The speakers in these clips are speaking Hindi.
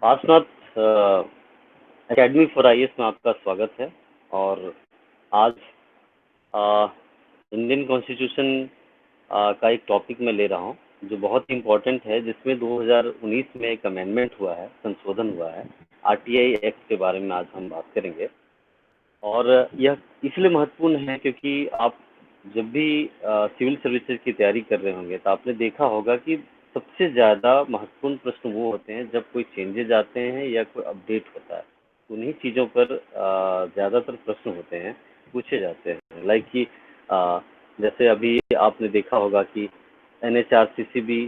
पार्श्वनाथ एकेडमी फॉर आईएएस में आपका स्वागत है। और आज अ, इंडियन कॉन्स्टिट्यूशन का एक टॉपिक मैं ले रहा हूँ जो बहुत ही इम्पोर्टेंट है, जिसमें 2019 में एक अमेंडमेंट हुआ है, संशोधन हुआ है। आरटीआई एक्ट के बारे में आज हम बात करेंगे। और यह इसलिए महत्वपूर्ण है क्योंकि आप जब भी सिविल सर्विसेज की तैयारी कर रहे होंगे तो आपने देखा होगा कि सबसे ज़्यादा महत्वपूर्ण प्रश्न वो होते हैं जब कोई चेंजेज आते हैं या कोई अपडेट होता है। उन्हीं चीज़ों पर ज़्यादातर प्रश्न होते हैं, पूछे जाते हैं। लाइक कि जैसे अभी आपने देखा होगा कि एनएचआरसीसी भी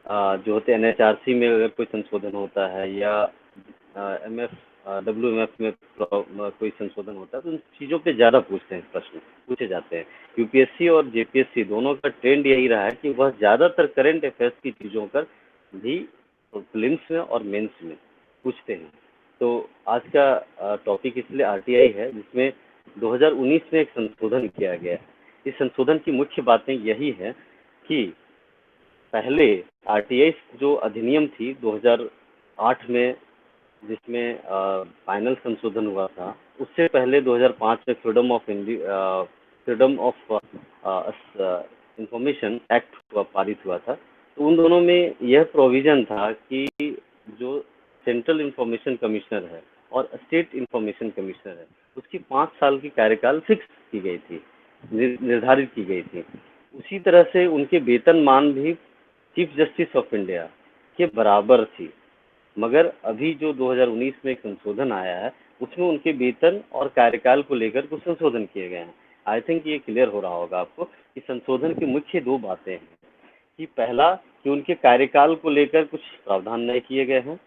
जो होते हैं, एनएचआरसी में अगर कोई संशोधन होता है या एमएफ डब्ल्यूएमएफ में कोई संशोधन होता है तो उन चीज़ों पे ज़्यादा पूछते हैं, प्रश्न पूछे जाते हैं। यूपीएससी और जेपीएससी दोनों का ट्रेंड यही रहा है कि वह ज़्यादातर करंट अफेयर्स की चीज़ों पर भी प्रीलिम्स में और मेंस में पूछते हैं। तो आज का टॉपिक इसलिए आरटीआई है, जिसमें 2019 में एक संशोधन किया गया है। इस संशोधन की मुख्य बातें यही है कि पहले आरटीआई जो अधिनियम थी 2008 में, जिसमें फाइनल संशोधन हुआ था, उससे पहले 2005 में फ्रीडम ऑफ इंफॉर्मेशन एक्ट पारित हुआ था। तो उन दोनों में यह प्रोविजन था कि जो सेंट्रल इंफॉर्मेशन कमिश्नर है और स्टेट इंफॉर्मेशन कमिश्नर है, उसकी 5 साल की कार्यकाल फिक्स की गई थी, निर्धारित की गई थी। उसी तरह से उनके वेतनमान भी चीफ जस्टिस ऑफ इंडिया के बराबर थी। मगर अभी जो 2019 में एक संशोधन आया है, उसमें उनके वेतन और कार्यकाल को लेकर कुछ संशोधन किए गए हैं। आई थिंक ये क्लियर हो रहा होगा आपको कि संशोधन की मुख्य दो बातें हैं कि पहला कि उनके कार्यकाल को लेकर कुछ प्रावधान नए किए गए हैं,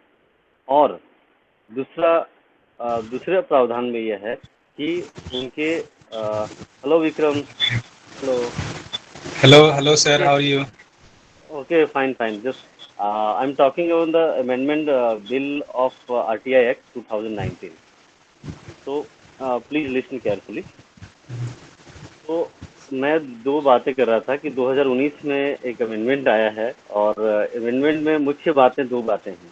और दूसरा दूसरे प्रावधान में यह है कि उनके hello Vikram, hello. Hello, sir. Okay, How are you? okay, fine, fine. Just I'm talking about the amendment bill of RTI Act 2019. So please listen carefully. तो मैं दो बातें कर रहा था कि 2019 में एक अमेंडमेंट आया है, और अमेंडमेंट में मुख्य बातें दो बातें हैं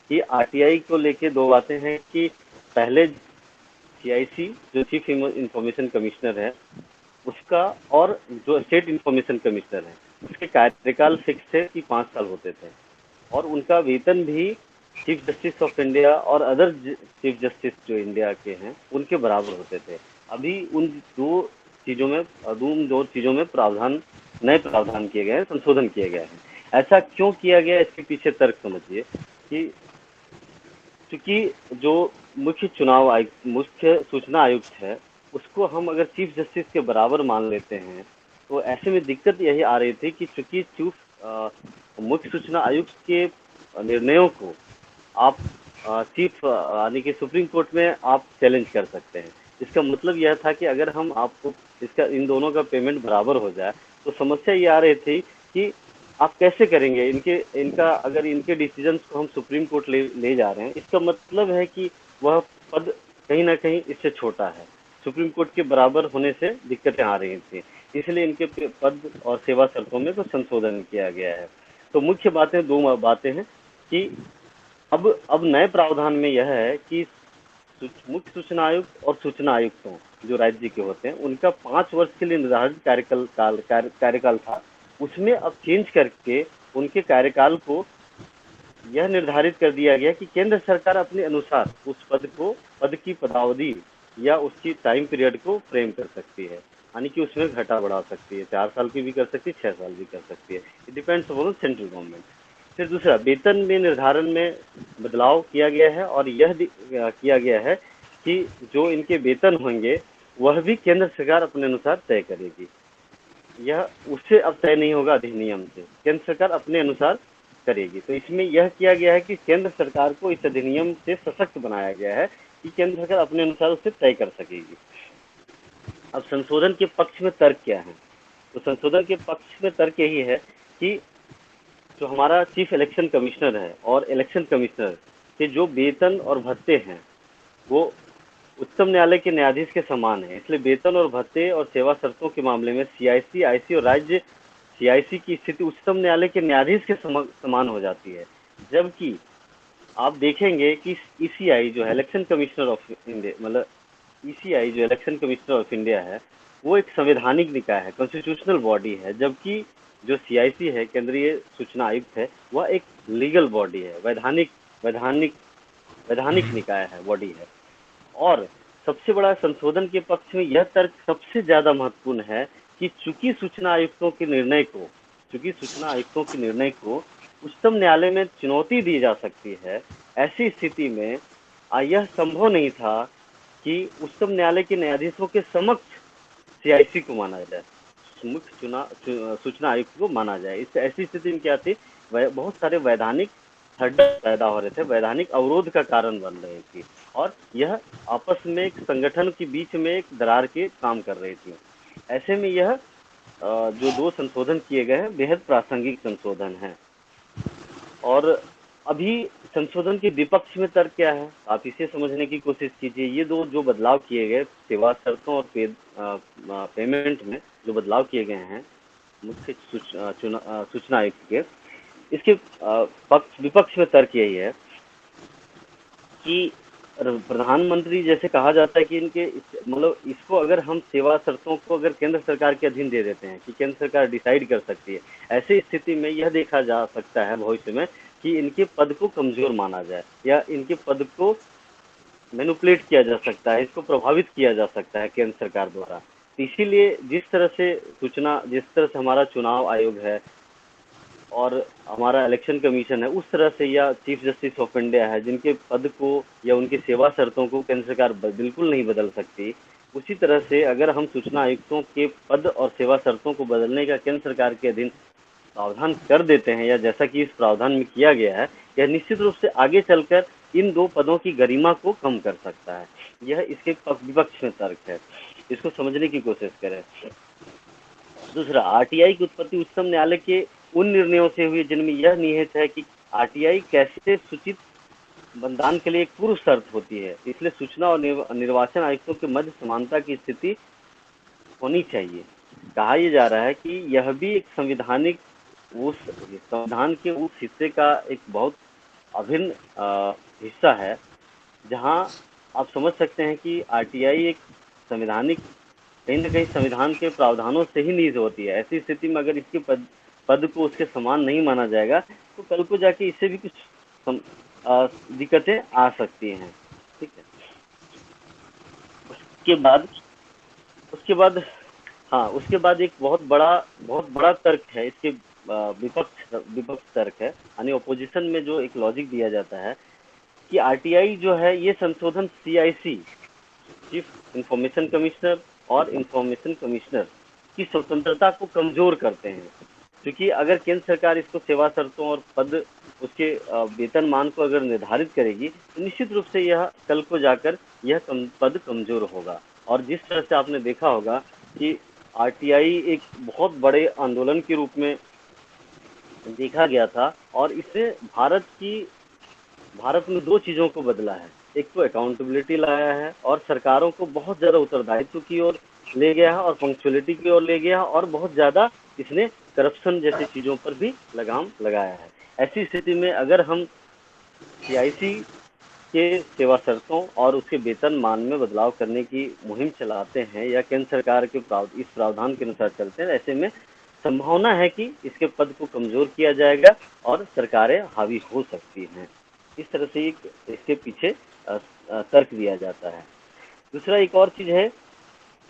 कि आरटीआई को लेके दो बातें हैं कि पहले सीआईसी जो चीफ इंफॉर्मेशन कमिश्नर है उसका, और जो स्टेट इंफॉर्मेशन कमिश्नर है उसके कार्यकाल फिक्स थे कि 5 साल होते थे, और उनका वेतन भी चीफ जस्टिस ऑफ इंडिया और अदर चीफ जस्टिस जो इंडिया के हैं उनके बराबर होते थे। अभी उन दो चीजों में प्रावधान, नए प्रावधान किए गए हैं, संशोधन किए गए हैं। ऐसा क्यों किया गया, इसके पीछे तर्क समझिए कि चूंकि जो मुख्य सूचना आयुक्त है, उसको हम अगर चीफ जस्टिस के बराबर मान लेते हैं, तो ऐसे में दिक्कत यही आ रही थी कि चूंकि मुख्य सूचना आयुक्त के निर्णयों को आप चीफ यानी कि सुप्रीम कोर्ट में आप चैलेंज कर सकते हैं। इसका मतलब यह था कि अगर हम आपको इसका इन दोनों का पेमेंट बराबर हो जाए, तो समस्या ये आ रही थी कि आप कैसे करेंगे इनके इनका अगर इनके डिसीजंस को हम सुप्रीम कोर्ट ले जा रहे हैं, इसका मतलब है कि वह पद कहीं ना कहीं इससे छोटा है। सुप्रीम कोर्ट के बराबर होने से दिक्कतें आ रही थी, इसलिए इनके पद और सेवा शर्तों में तो संशोधन किया गया है। तो मुख्य बातें दो बातें हैं कि अब नए प्रावधान में यह है कि मुख्य सूचना आयुक्त और सूचना आयुक्तों जो राज्य के होते हैं उनका 5 वर्ष के लिए निर्धारित कार्यकाल था, उसमें अब चेंज करके उनके कार्यकाल को यह निर्धारित कर दिया गया कि केंद्र सरकार अपने अनुसार उस पद की पदावधि या उसकी टाइम पीरियड को फ्रेम कर सकती है, यानी कि उसमें घटा बढ़ा सकती है, 4 साल की भी कर सकती है, 6 साल भी कर सकती है। It depends upon central government. फिर दूसरा, वेतन में निर्धारण में बदलाव किया गया है, और यह किया गया है कि जो इनके वेतन होंगे वह भी केंद्र सरकार अपने अनुसार तय करेगी। यह उससे अब तय नहीं होगा, अधिनियम से केंद्र सरकार अपने अनुसार करेगी। तो इसमें यह किया गया है कि केंद्र सरकार को इस अधिनियम से सशक्त बनाया गया है कि केंद्र सरकार अपने अनुसार उसे तय कर सकेगी। अब संशोधन के पक्ष में तर्क क्या है? तो संशोधन के पक्ष में तर्क यही है कि जो हमारा चीफ इलेक्शन कमिश्नर है और इलेक्शन कमिश्नर के जो वेतन और भत्ते हैं वो उच्चतम न्यायालय के न्यायाधीश के समान है। इसलिए वेतन और भत्ते और सेवा शर्तों के मामले में सीआईसी, आईसी और राज्य सीआईसी की स्थिति उच्चतम न्यायालय के न्यायाधीश के समान हो जाती है। जबकि आप देखेंगे कि ईसीआई जो है इलेक्शन कमिश्नर ऑफ इंडिया, मतलब ईसीआई जो इलेक्शन कमिश्नर ऑफ इंडिया है, वो एक संवैधानिक निकाय है, कॉन्स्टिट्यूशनल बॉडी है, जबकि जो सीआईसी है, केंद्रीय सूचना आयुक्त है, वह एक लीगल बॉडी है, वैधानिक वैधानिक वैधानिक निकाय है, बॉडी है। और सबसे बड़ा संशोधन के पक्ष में यह तर्क सबसे ज्यादा महत्वपूर्ण है कि चूंकि सूचना आयुक्तों के निर्णय को उच्चतम न्यायालय में चुनौती दी जा सकती है, ऐसी स्थिति में यह संभव नहीं था कि उच्चतम न्यायालय के न्यायाधीशों के समक्ष सीआईसी को माना जाए, सूचना आयुक्त को माना जाए। इस ऐसी स्थिति में क्या थी, बहुत सारे वैधानिक हड्डा पैदा हो रहे थे, वैधानिक अवरोध का कारण बन रही थी, और यह आपस में एक संगठन के बीच में एक दरार के काम कर रही थी। ऐसे में यह जो दो संशोधन किए गए हैं, बेहद प्रासंगिक संशोधन है। और अभी संशोधन के विपक्ष में तर्क क्या है, आप इसे समझने की कोशिश कीजिए। ये दो जो बदलाव किए गए सेवा शर्तों और पेमेंट में जो बदलाव किए गए हैं मुख्य सूचना आयुक्त के, इसके विपक्ष में तर्क यही है कि प्रधानमंत्री, जैसे कहा जाता है कि इनके मतलब इसको अगर हम सेवा शर्तों को अगर केंद्र सरकार के अधीन दे देते हैं कि केंद्र सरकार डिसाइड कर सकती है, ऐसी स्थिति में यह देखा जा सकता है भविष्य में कि इनके पद को कमजोर माना जाए या इनके पद को मैनिपुलेट किया जा सकता है, इसको प्रभावित किया जा सकता है केंद्र सरकार द्वारा। इसीलिए जिस तरह से हमारा चुनाव आयोग है और हमारा इलेक्शन कमीशन है, उस तरह से या चीफ जस्टिस ऑफ इंडिया है, जिनके पद को या उनकी सेवा शर्तों को केंद्र सरकार बिल्कुल नहीं बदल सकती, उसी तरह से अगर हम सूचना आयुक्तों के पद और सेवा शर्तों को बदलने का केंद्र सरकार के अधीन प्रावधान कर देते हैं, या जैसा कि इस प्रावधान में किया गया है, यह निश्चित रूप से आगे चलकर इन दो पदों की गरिमा को कम कर सकता है। यह इसके विपक्ष में तर्क है, इसको समझने की कोशिश करें। दूसरा, आरटीआई की उत्पत्ति उच्चतम न्यायालय के उन निर्णयों से हुई जिनमें यह निहित है कि आरटीआई कैसे सूचित मतदान के लिए एक पूर्व शर्त होती है, इसलिए सूचना और निर्वाचन आयुक्तों के मध्य समानता की स्थिति होनी चाहिए। कहा यह जा रहा है कि यह भी एक संविधान के उस हिस्से का एक बहुत अभिन्न हिस्सा है, जहां आप समझ सकते हैं कि आरटीआई एक संवैधानिक, कहीं न कहीं संविधान के प्रावधानों से ही नीज होती है। ऐसी स्थिति में अगर इसके पद को उसके समान नहीं माना जाएगा, तो कल को जाके इससे भी कुछ दिक्कतें आ सकती हैं। ठीक है, उसके बाद एक बहुत बड़ा तर्क है इसके विपक्ष तर्क है, यानी ओपोजिशन में जो एक लॉजिक दिया जाता है कि आरटीआई जो है, ये संशोधन सीआईसी, चीफ इंफॉर्मेशन कमिश्नर और इंफॉर्मेशन कमिश्नर की स्वतंत्रता को कमजोर करते हैं, क्योंकि अगर केंद्र सरकार इसको सेवा शर्तों और पद उसके वेतनमान को अगर निर्धारित करेगी, तो निश्चित रूप से यह कल को जाकर यह पद कमजोर होगा। और जिस तरह से आपने देखा होगा कि आरटीआई एक बहुत बड़े आंदोलन के रूप में देखा गया था, और इससे भारत में दो चीजों को बदला है। एक तो अकाउंटेबिलिटी लाया है और सरकारों को बहुत ज्यादा उत्तरदायित्व की ओर ले गया है और पंक्चुअलिटी की ओर ले गया है, और बहुत ज्यादा इसने करप्शन जैसी चीजों पर भी लगाम लगाया है। ऐसी स्थिति में अगर हम सीआईसी के सेवा शर्तों और उसके वेतन मान में बदलाव करने की मुहिम चलाते हैं या केंद्र सरकार के इस प्रावधान के अनुसार चलते हैं, ऐसे में संभावना है कि इसके पद को कमजोर किया जाएगा और सरकारें हावी हो सकती हैं। इस तरह से इसके पीछे तर्क दिया जाता है। दूसरा, एक और चीज है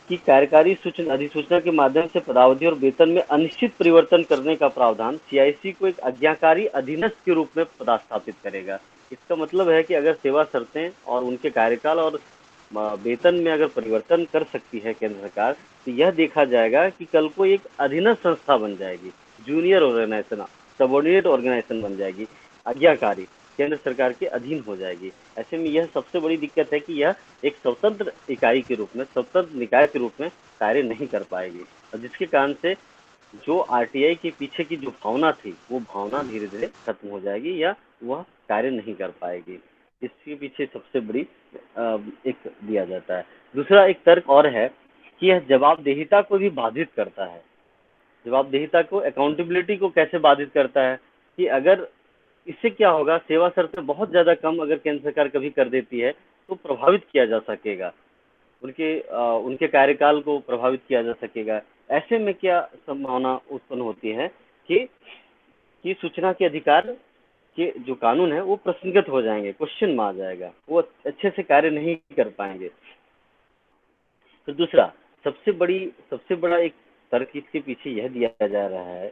कि कार्यकारी अधिसूचना के माध्यम से पदावधि और वेतन में अनिश्चित परिवर्तन करने का प्रावधान सीआईसी को एक आज्ञाकारी अधीनस्थ के रूप में पदस्थापित करेगा। इसका मतलब है कि अगर सेवा शर्तें और उनके कार्यकाल और वेतन में अगर परिवर्तन कर सकती है केंद्र सरकार, तो यह देखा जाएगा कि कल को एक अधीनस्थ संस्था बन जाएगी, जूनियर ऑर्गेनाइजेशन, सबऑर्डिनेट ऑर्गेनाइजेशन बन जाएगी, आज्ञाकारी, केंद्र सरकार के अधीन हो जाएगी। ऐसे में यह सबसे बड़ी दिक्कत है कि यह एक स्वतंत्र इकाई के रूप में, स्वतंत्र निकाय के रूप में कार्य नहीं कर पाएगी, और जिसके कारण से जो आरटीआई के पीछे की जो भावना थी, वो भावना धीरे धीरे खत्म हो जाएगी या वह कार्य नहीं कर पाएगी। इसके पीछे सबसे बड़ी एक दिया जाता है। दूसरा एक तर्क और है कि यह जवाबदेहिता को भी बाधित करता है। जवाबदेहिता को, अकाउंटेबिलिटी को कैसे बाधित करता है कि अगर इससे क्या होगा, सेवा शर्त से बहुत ज़्यादा कम अगर केंद्र सरकार कभी कर देती है तो प्रभावित किया जा सकेगा, उनके कार्यकाल को प्रभावित किया जा सकेगा। ऐसे में क्या संभावना उत्पन्न होती है कि सूचना के अधिकार के जो कानून है वो प्रश्नगत हो जाएंगे, क्वेश्चन में आ जाएगा, वो अच्छे से कार्य नहीं कर पाएंगे। तो दूसरा, सबसे बड़ा एक तर्क इसके पीछे यह दिया जा रहा है,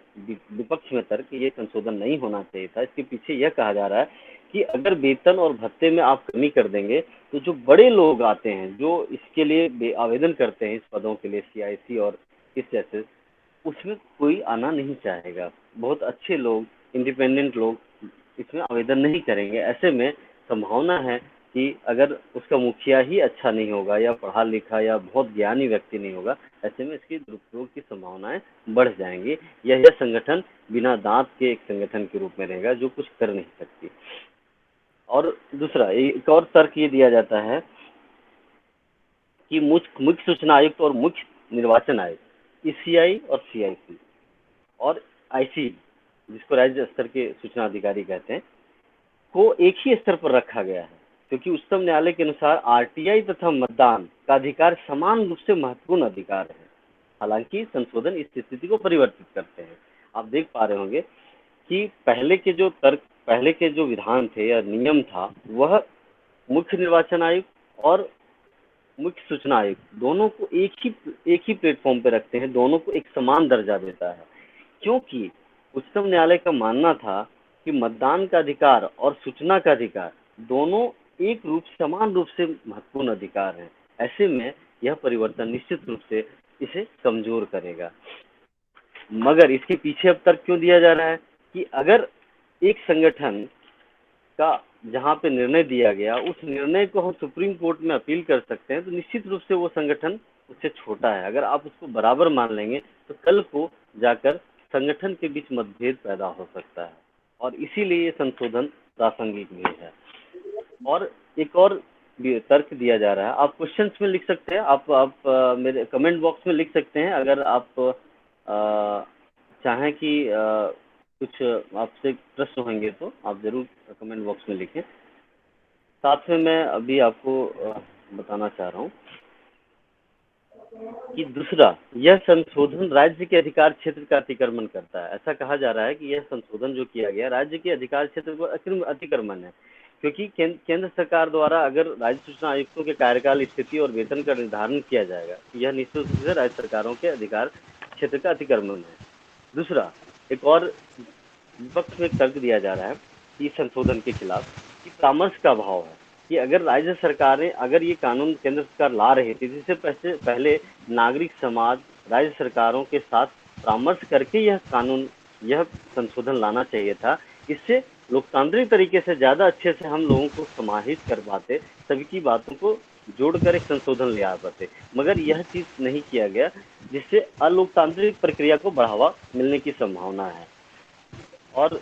विपक्ष में तर्क, ये संशोधन नहीं होना चाहिए था। इसके पीछे यह कहा जा रहा है कि अगर वेतन और भत्ते में आप कमी कर देंगे तो जो बड़े लोग आते हैं, जो इसके लिए आवेदन करते हैं इस पदों के लिए, सीआईसी और इस जैसे, उसमें कोई आना नहीं चाहेगा। बहुत अच्छे लोग, इंडिपेंडेंट लोग इसमें आवेदन नहीं करेंगे। ऐसे में संभावना है कि अगर उसका मुखिया ही अच्छा नहीं होगा या पढ़ा लिखा या बहुत ज्ञानी व्यक्ति नहीं होगा, ऐसे में इसके दुरुपयोग की संभावनाएं बढ़ जाएंगी। यह संगठन बिना दांत के एक संगठन के रूप में रहेगा जो कुछ कर नहीं सकती। और दूसरा, एक और तर्क ये दिया जाता है कि मुख्य सूचना आयुक्त और मुख्य निर्वाचन आयुक्त, ईसीआई और सीआईसी और आईसी, जिसको राज्य स्तर के सूचना अधिकारी कहते हैं, को एक ही स्तर पर रखा गया है, क्योंकि उच्चतम न्यायालय के अनुसार आरटीआई तथा मतदान का अधिकार समान रूप से महत्वपूर्ण अधिकार है। हालांकि संशोधन इस स्थिति को परिवर्तित करते हैं। आप देख पा रहे होंगे कि पहले के जो विधान थे या नियम था, वह मुख्य निर्वाचन आयुक्त और मुख्य सूचना आयुक्त दोनों को एक ही प्लेटफॉर्म पे रखते हैं, दोनों को एक समान दर्जा देता है, क्योंकि उच्चतम न्यायालय का मानना था कि मतदान का अधिकार और सूचना का अधिकार दोनों समान रूप से महत्वपूर्ण अधिकार हैं। ऐसे में यह परिवर्तन निश्चित रूप से इसे कमजोर करेगा। मगर इसके पीछे अब तर्क क्यों दिया जा रहा है कि अगर एक संगठन का जहाँ पे निर्णय दिया गया, उस निर्णय को हम सुप्रीम कोर्ट में अपील कर सकते हैं, तो निश्चित रूप से वो संगठन उससे छोटा है। अगर आप उसको बराबर मान लेंगे तो कल को जाकर संगठन के बीच मतभेद पैदा हो सकता है, और इसीलिए ये संशोधन प्रासंगिक भी है। और एक और तर्क दिया जा रहा है, आप क्वेश्चंस में लिख सकते हैं, आप मेरे कमेंट बॉक्स में लिख सकते हैं। अगर आप चाहें कि कुछ आपसे प्रश्न होंगे तो आप जरूर कमेंट बॉक्स में लिखें। साथ में मैं अभी आपको बताना चाह रहा हूँ कि दूसरा, यह संशोधन राज्य के अधिकार क्षेत्र का अतिक्रमण करता है। ऐसा कहा जा रहा है कि यह संशोधन जो किया गया राज्य के अधिकार क्षेत्र को अतिक्रमण है, क्योंकि केंद्र सरकार द्वारा अगर राज्य सूचना आयुक्तों के कार्यकाल, स्थिति और वेतन का निर्धारण किया जाएगा, यह निश्चित रूप से राज्य सरकारों के अधिकार क्षेत्र का अतिक्रमण है। दूसरा, एक और विपक्ष में तर्क दिया जा रहा है कि संशोधन के खिलाफ कि परामर्श का अभाव है, कि अगर राज्य सरकारें, अगर ये कानून केंद्र सरकार ला रही थी, जिससे पहले नागरिक समाज राज्य सरकारों के साथ परामर्श करके यह संशोधन लाना चाहिए था। इससे लोकतांत्रिक तरीके से ज्यादा अच्छे से हम लोगों को समाहित कर पाते, सभी की बातों को जोड़कर एक संशोधन ले आ पाते, मगर यह चीज नहीं किया गया, जिससे अलोकतांत्रिक प्रक्रिया को बढ़ावा मिलने की संभावना है। और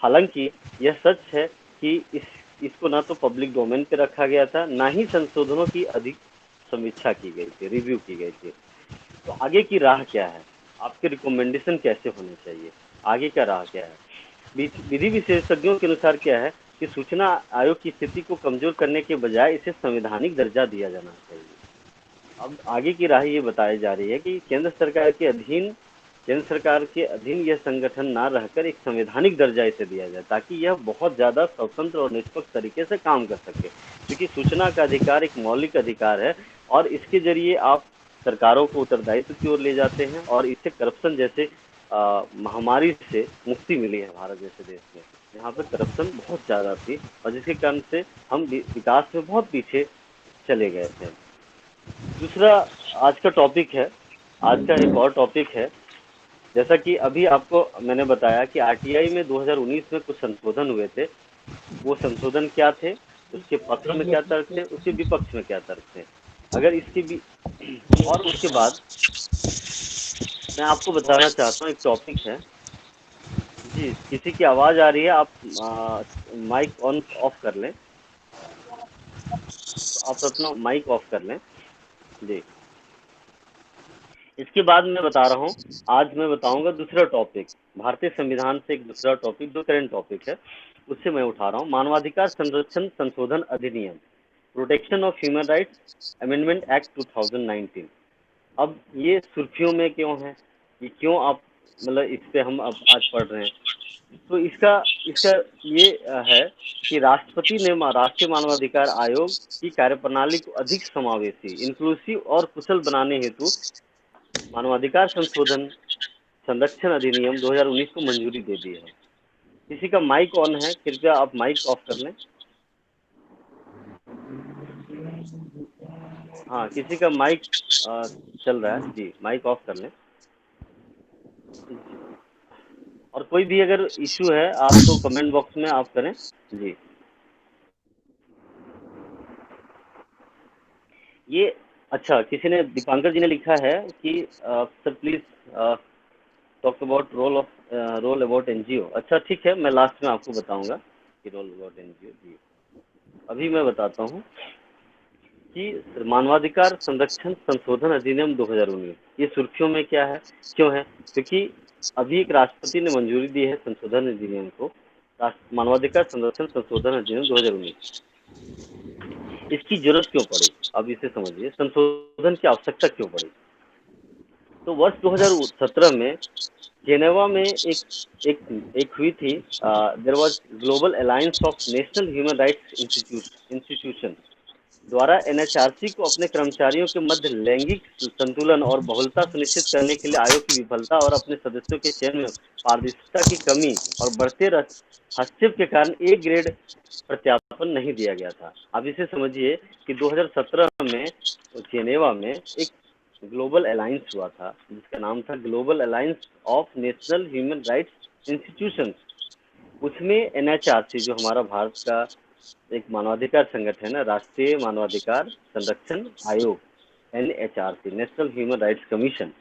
हालांकि यह सच है कि इसको ना तो पब्लिक डोमेन पे रखा गया था, ना ही संशोधनों की अधिक समीक्षा की गई थी, रिव्यू की गई थी। तो आगे की राह क्या है, आपके रिकमेंडेशन कैसे होने चाहिए, आगे का राह क्या है? विधि विशेषज्ञों के अनुसार क्या है कि सूचना आयोग की स्थिति को कमजोर करने के बजाय इसे संवैधानिक दर्जा दिया जाना चाहिए। अब आगे की राह ये बताई जा रही है कि केंद्र सरकार के अधीन यह संगठन ना रहकर एक संवैधानिक दर्जा इसे दिया जाए, ताकि यह बहुत ज्यादा स्वतंत्र और निष्पक्ष तरीके से काम कर सके, क्योंकि सूचना का अधिकार एक मौलिक अधिकार है और इसके जरिए आप सरकारों को उत्तरदायित्व की ओर ले जाते हैं, और इससे करप्शन जैसे महामारी से मुक्ति मिली है भारत जैसे देश में, यहाँ पे करप्शन बहुत ज्यादा थी और जिसके कारण से हम विकास में बहुत पीछे चले गए थे। दूसरा, आज का टॉपिक है, आज का एक और टॉपिक है, जैसा कि अभी आपको मैंने बताया कि आरटीआई में 2019 में कुछ संशोधन हुए थे। वो संशोधन क्या थे, उसके पक्ष में क्या तर्क थे, उसके विपक्ष में क्या तर्क थे, अगर इसके भी, और उसके बाद मैं आपको बताना चाहता हूँ, एक टॉपिक है जी, किसी की आवाज आ रही है, आप माइक ऑन ऑफ कर लें, तो आप अपना माइक ऑफ कर लें जी। इसके बाद मैं बता रहा हूँ, आज मैं बताऊंगा दूसरा टॉपिक, भारतीय संविधान से एक दूसरा टॉपिक जो करंट टॉपिक है, उससे मैं उठा रहा हूँ, मानवाधिकार संरक्षण संशोधन अधिनियम, protection of human rights amendment act 2019। अब ये सुर्खियों में क्यों है, ये क्यों आप मतलब इस पे हम अब आज पढ़ रहे हैं? तो इसका इसका ये है कि राष्ट्रपति ने राष्ट्रीय मानवाधिकार आयोग की कार्यप्रणाली को अधिक समावेशी, इंक्लूसिव और कुशल बनाने हेतु मानवाधिकार संशोधन संरक्षण अधिनियम 2019 को मंजूरी दे दी है। किसी का माइक ऑन है, कृपया आप माइक ऑफ कर लें। हाँ, किसी का माइक चल रहा है जी, माइक ऑफ कर लें। और कोई भी अगर इश्यू है आप तो कमेंट बॉक्स में आप करें जी। ये अच्छा, किसी ने, दीपांकर जी ने लिखा है कि sir please talk about role about NGO. अच्छा ठीक है, मैं लास्ट में आपको बताऊंगा कि रोल अबाउट एनजीओ जी। अभी मैं बताता हूँ कि मानवाधिकार संरक्षण संशोधन अधिनियम 2019 ये सुर्खियों में क्या है, क्यों है? क्योंकि अभी एक राष्ट्रपति ने मंजूरी दी है संशोधन अधिनियम को, मानवाधिकार संरक्षण संशोधन अधिनियम 2019। इसकी जरूरत क्यों पड़ी, अब इसे समझिए, संशोधन की आवश्यकता क्यों पड़ी? तो वर्ष 2017 में जेनेवा में एक हुई थी, there was global alliance of national human rights institution द्वारा एनएचआरसी को अपने कर्मचारियों के मध्य लैंगिक संतुलन और बहुलता सुनिश्चित करने के लिए आयोग की विफलता और अपने सदस्यों के चयन में पारदर्शिता की कमी और बढ़ते हस्तक्षेप के कारण ए ग्रेड प्रत्यापन नहीं दिया गया था। अब इसे समझिए कि 2017 में जेनेवा में एक ग्लोबल अलायंस हुआ था जिसका नाम था global alliance of national human rights institution. उसमें एनएचआरसी जो हमारा भारत का एक मानवाधिकार संगठन है, राष्ट्रीय मानवाधिकार संरक्षण आयोग, NHRC national human rights commission,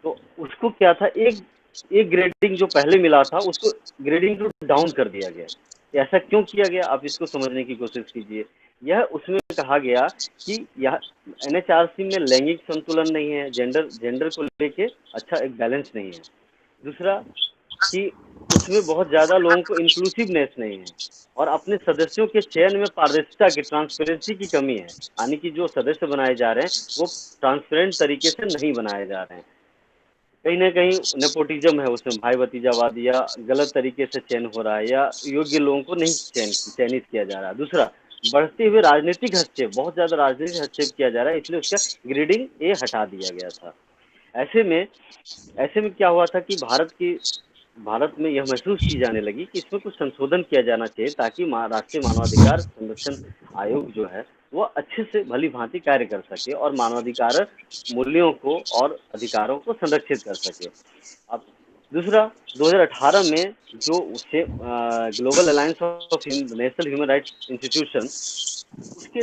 तो उसको क्या था, एक ग्रेडिंग जो पहले मिला था उसको ग्रेडिंग को डाउन कर दिया गया। ऐसा क्यों किया गया, आप इसको समझने की कोशिश कीजिए। यह उसमें कहा गया कि यह एनएचआरसी में लैंगिक संतुलन नहीं है, जेंडर को लेके अच्छा एक बैलेंस नहीं है। दूसरा कि उसमें बहुत ज़्यादा लोगों को इंक्लूसिवनेस नहीं है और अपने सदस्यों के चयन में पारदर्शिता की, ट्रांसपेरेंसी की कमी है, यानी कि जो सदस्य बनाए जा रहे हैं वो ट्रांसपेरेंट तरीके से नहीं बनाए जा रहे हैं। कहीं ना कहीं नेपोटिज्म है उसमें, भाई भतीजावाद या गलत तरीके से चयन हो रहा है या योग्य लोगों को नहीं चयनित किया जा रहा है। दूसरा, बढ़ते हुए राजनीतिक हस्तक्षेप, बहुत ज्यादा राजनीतिक हस्तक्षेप किया जा रहा है, इसलिए उसका ग्रेडिंग ए हटा दिया गया था। ऐसे में क्या हुआ था कि भारत में यह महसूस की जाने लगी कि इसमें कुछ संशोधन किया जाना चाहिए ताकि राष्ट्रीय मानवाधिकार संरक्षण आयोग जो है वो अच्छे से भली भांति कार्य कर सके और मानवाधिकार मूल्यों को और अधिकारों को संरक्षित कर सके। अब दूसरा, 2018 में जो उसे global alliance of national human rights institution उसके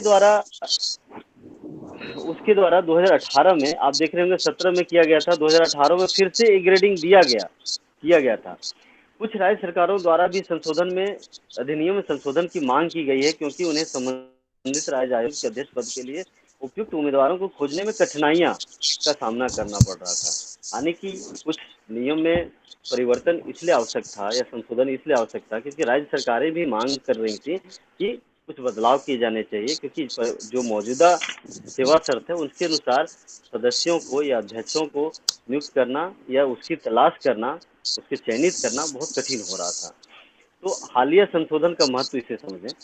द्वारा 2018 में आप देख रहे होंगे, 17 में किया गया था, 2018 में फिर से एक ग्रेडिंग किया गया था। कुछ राज्य सरकारों द्वारा भी अधिनियम में संशोधन की मांग की गई है क्योंकि उन्हें संबंधित राज्य आयोग के अध्यक्ष पद के लिए उपयुक्त उम्मीदवारों को खोजने में कठिनाइयां का सामना करना पड़ रहा था। यानी कि कुछ नियम में परिवर्तन इसलिए आवश्यक था या संशोधन इसलिए आवश्यक था क्योंकि राज्य सरकारें भी मांग कर रही थी कि कुछ बदलाव किए जाने चाहिए, क्योंकि जो मौजूदा सेवा शर्त है उसके अनुसार सदस्यों को या अध्यक्षों को नियुक्त करना या उसकी तलाश करना, उसके चयनित करना बहुत कठिन हो रहा था। तो हालिया संशोधन का महत्व इसे समझें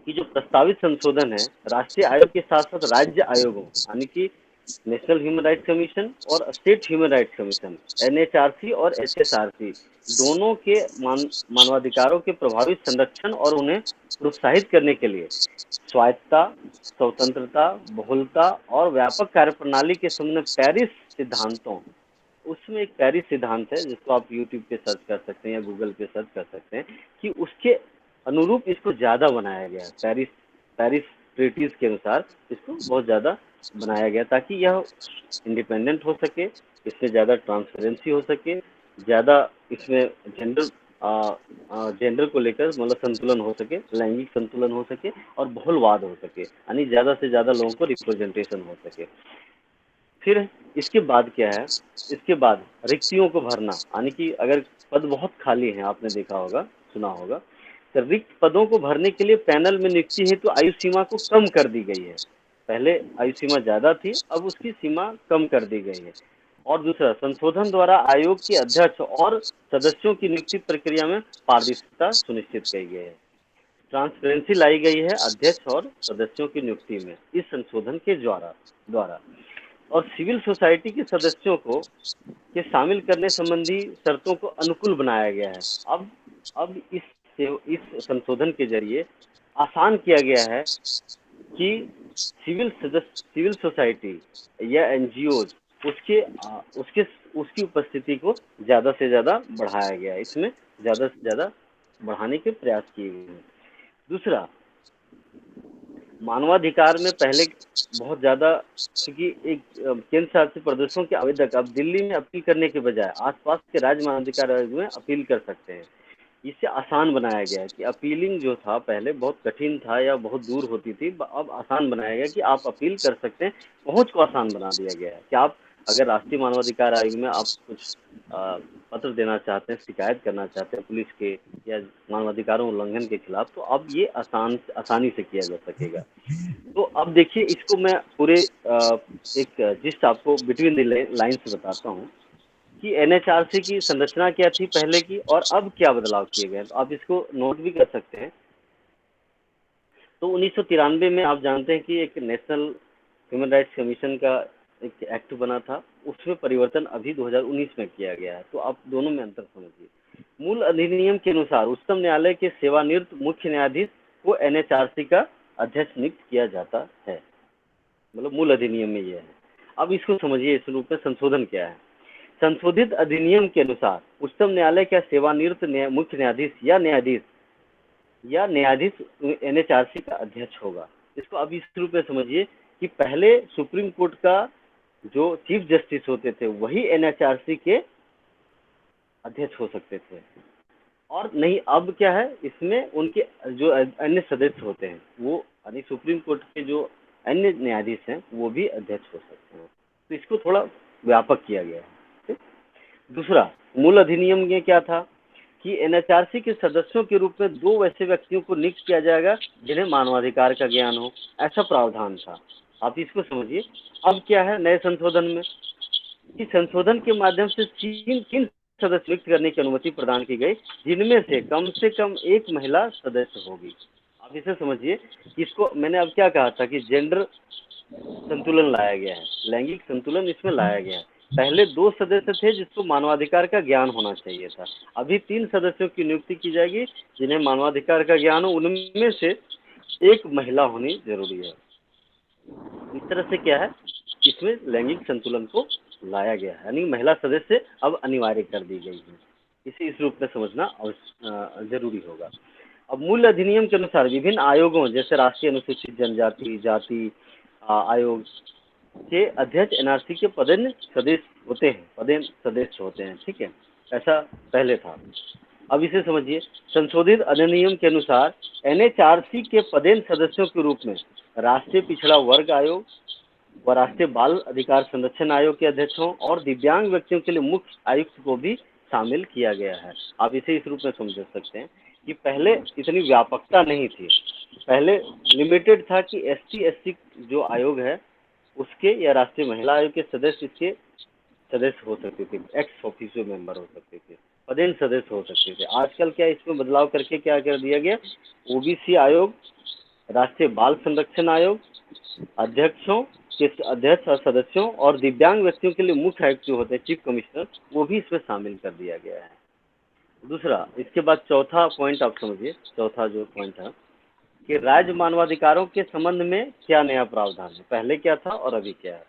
कि जो प्रस्तावित संशोधन है, राष्ट्रीय आयोग के साथ साथ राज्य आयोगों यानी कि नेशनल ह्यूमन राइट्स कमीशन और state human rights commission NHRC और एचएसआरसी दोनों के मानवाधिकारों के प्रभावी संरक्षण और उन्हें प्रोत्साहित करने के लिए स्वायत्तता, स्वतंत्रता, बहुलता और व्यापक कार्यप्रणाली के संबंध में पेरिस सिद्धांतों, उसमें एक पेरिस सिद्धांत है जिसको आप यूट्यूब पे सर्च कर सकते हैं या गूगल पे सर्च कर सकते हैं कि उसके अनुरूप इसको ज़्यादा बनाया गया है। पेरिस ट्रीटीज के अनुसार इसको बहुत ज़्यादा बनाया गया ताकि यह इंडिपेंडेंट हो सके, इसमें ज़्यादा ट्रांसपेरेंसी हो सके, ज़्यादा इसमें जेंडर को लेकर मतलब संतुलन हो सके, लैंगिक संतुलन हो सके और बहुलवाद हो सके, यानी ज़्यादा से ज़्यादा लोगों को रिप्रेजेंटेशन हो सके। फिर इसके बाद क्या है, इसके बाद रिक्तियों को भरना, यानी कि अगर पद बहुत खाली हैं, आपने देखा होगा सुना होगा। तो रिक्त पदों को भरने के लिए पैनल में नियुक्ति हेतु आयु सीमा को कम कर दी गई है। पहले आयु सीमा ज्यादा थी, अब उसकी सीमा कम कर दी गई है। और दूसरा, संशोधन द्वारा आयोग के अध्यक्ष और सदस्यों की नियुक्ति प्रक्रिया में पारदर्शिता सुनिश्चित की गई है। ट्रांसपेरेंसी लाई गई है अध्यक्ष और सदस्यों की नियुक्ति में इस संशोधन के द्वारा। और सिविल सोसाइटी के सदस्यों को के शामिल करने संबंधी शर्तों को अनुकूल बनाया गया है। अब इस संशोधन के जरिए आसान किया गया है कि सिविल सोसाइटी या एनजीओज उसकी उपस्थिति को ज्यादा से ज्यादा बढ़ाया गया है। इसमें ज्यादा से ज्यादा बढ़ाने के प्रयास किए गए हैं। दूसरा, मानवाधिकार में पहले बहुत ज्यादा, क्योंकि एक केंद्र शासित प्रदेशों के आवेदक अब दिल्ली में अपील करने के बजाय आसपास के राज्य मानवाधिकार आयोग में अपील कर सकते हैं। इसे आसान बनाया गया है कि अपीलिंग जो था पहले बहुत कठिन था या बहुत दूर होती थी, अब आसान बनाया गया कि आप अपील कर सकते हैं। पहुंच को आसान बना दिया गया है कि आप अगर राष्ट्रीय मानवाधिकार आयोग में आप कुछ पत्र देना चाहते हैं, शिकायत करना चाहते हैं पुलिस के या मानवाधिकारों उल्लंघन के खिलाफ, तो अब ये आसानी से किया जा सकेगा। तो अब देखिए, इसको मैं पूरे एक जिस्ट आपको बिटवीन द लाइन्स बताता हूँ कि एनएचआरसी की संरचना क्या थी पहले की और अब क्या बदलाव किए गए। तो आप इसको नोट भी कर सकते हैं। तो 1993 में आप जानते हैं कि एक नेशनल ह्यूमन राइट्स कमीशन का एक एक्ट बना था, उसमें परिवर्तन अभी 2019 में किया गया है। तो आप दोनों में अंतर समझिए। मूल अधिनियम के अनुसार उच्चतम न्यायालय के सेवानिवृत्त मुख्य न्यायाधीश को एनएचआरसी का अध्यक्ष नियुक्त किया जाता है, मतलब मूल अधिनियम में यह है। अब इसको समझिए, इस रूप में संशोधन क्या है। संशोधित अधिनियम के अनुसार उच्चतम न्यायालय का सेवानिवृत्त मुख्य न्यायाधीश या न्यायाधीश एनएचआरसी का अध्यक्ष होगा। इसको अब इस रूप में समझिए कि पहले सुप्रीम कोर्ट का जो चीफ जस्टिस होते थे वही एनएचआरसी के अध्यक्ष हो सकते थे, और नहीं अब क्या है, इसमें उनके जो अन्य सदस्य होते हैं वो यानी सुप्रीम कोर्ट के जो अन्य न्यायाधीश हैं वो भी अध्यक्ष हो सकते हैं। तो इसको थोड़ा व्यापक किया गया है। दूसरा, मूल अधिनियम में क्या था कि एनएचआरसी के सदस्यों के रूप में 2 वैसे व्यक्तियों को नियुक्त किया जाएगा जिन्हें मानवाधिकार का ज्ञान हो, ऐसा प्रावधान था। आप इसको समझिए। अब क्या है नए संशोधन में कि संशोधन के माध्यम से तीन सदस्य नियुक्त करने की अनुमति प्रदान की गई, जिनमें से कम एक महिला सदस्य होगी। आप इसे समझिए। इसको मैंने अब क्या कहा था कि जेंडर संतुलन लाया गया है, लैंगिक संतुलन इसमें लाया गया है। पहले 2 सदस्य थे जिसको मानवाधिकार का ज्ञान होना चाहिए था, अभी 3 सदस्यों की नियुक्ति की जाएगी जिन्हें मानवाधिकार का ज्ञान हो, उनमें से एक महिला होनी जरूरी है। इस तरह से क्या है, इसमें लैंगिक संतुलन को लाया गया है, यानी महिला सदस्य अब अनिवार्य कर दी गई है। इसे इस रूप में समझना जरूरी होगा। अब मूल अधिनियम के अनुसार विभिन्न आयोगों जैसे राष्ट्रीय अनुसूचित जनजाति जाति आयोग के अध्यक्ष एनआरसी के पदेन सदस्य होते हैं। ठीक है, ऐसा पहले था। अब इसे समझिए। संशोधित अधिनियम के अनुसार एनएचआरसी के पदेन सदस्यों के रूप में राष्ट्रीय पिछड़ा वर्ग आयोग व राष्ट्रीय बाल अधिकार संरक्षण आयोग के अध्यक्षों और दिव्यांग व्यक्तियों के लिए मुख्य आयुक्त को भी शामिल किया गया है। आप इसे इस रूप में समझ सकते हैं कि पहले इतनी व्यापकता नहीं थी, पहले लिमिटेड था कि एसटी जो आयोग है उसके या राष्ट्रीय महिला आयोग के सदस्य इसके सदस्य हो सकते थे, एक्स ऑफिशियो मेंबर हो सकते थे, पदेन सदस्य हो सकते थे। आजकल क्या इसमें बदलाव करके क्या कर दिया गया, ओबीसी आयोग, राष्ट्रीय बाल संरक्षण आयोग अध्यक्षों के अध्यक्ष और सदस्यों और दिव्यांग व्यक्तियों के लिए मुख्य आयुक्त जो होते हैं चीफ कमिश्नर, वो भी इसमें शामिल कर दिया गया है। दूसरा, इसके बाद चौथा पॉइंट आप समझिए। चौथा जो पॉइंट है कि राज्य मानवाधिकारों के संबंध में क्या नया प्रावधान है, पहले क्या था और अभी क्या है।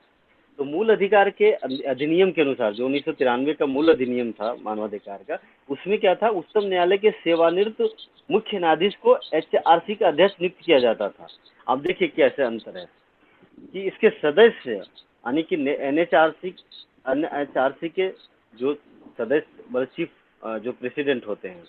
तो मूल अधिकार के अधिनियम के अनुसार जो 1993 का मूल अधिनियम था मानवाधिकार का, उसमें क्या था, उच्चतम न्यायालय के सेवानिवृत्त मुख्य न्यायाधीश को एचआरसी का अध्यक्ष नियुक्त किया जाता था। अब देखिए कैसे अंतर है कि इसके सदस्य यानी कि एनएचआरसी के जो सदस्य चीफ जो प्रेसिडेंट होते हैं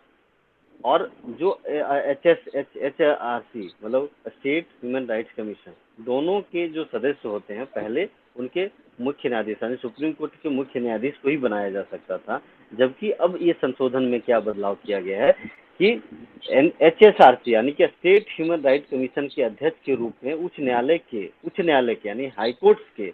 और जो HSHRC मतलब स्टेट ह्यूमन राइट्स कमीशन, दोनों के जो सदस्य होते हैं पहले उनके मुख्य न्यायाधीश यानी सुप्रीम कोर्ट के मुख्य न्यायाधीश को ही बनाया जा सकता था, जबकि अब ये संशोधन में क्या बदलाव किया गया है कि HSRC यानी कि स्टेट ह्यूमन राइट्स कमीशन के अध्यक्ष के रूप में उच्च न्यायालय के यानी हाईकोर्ट के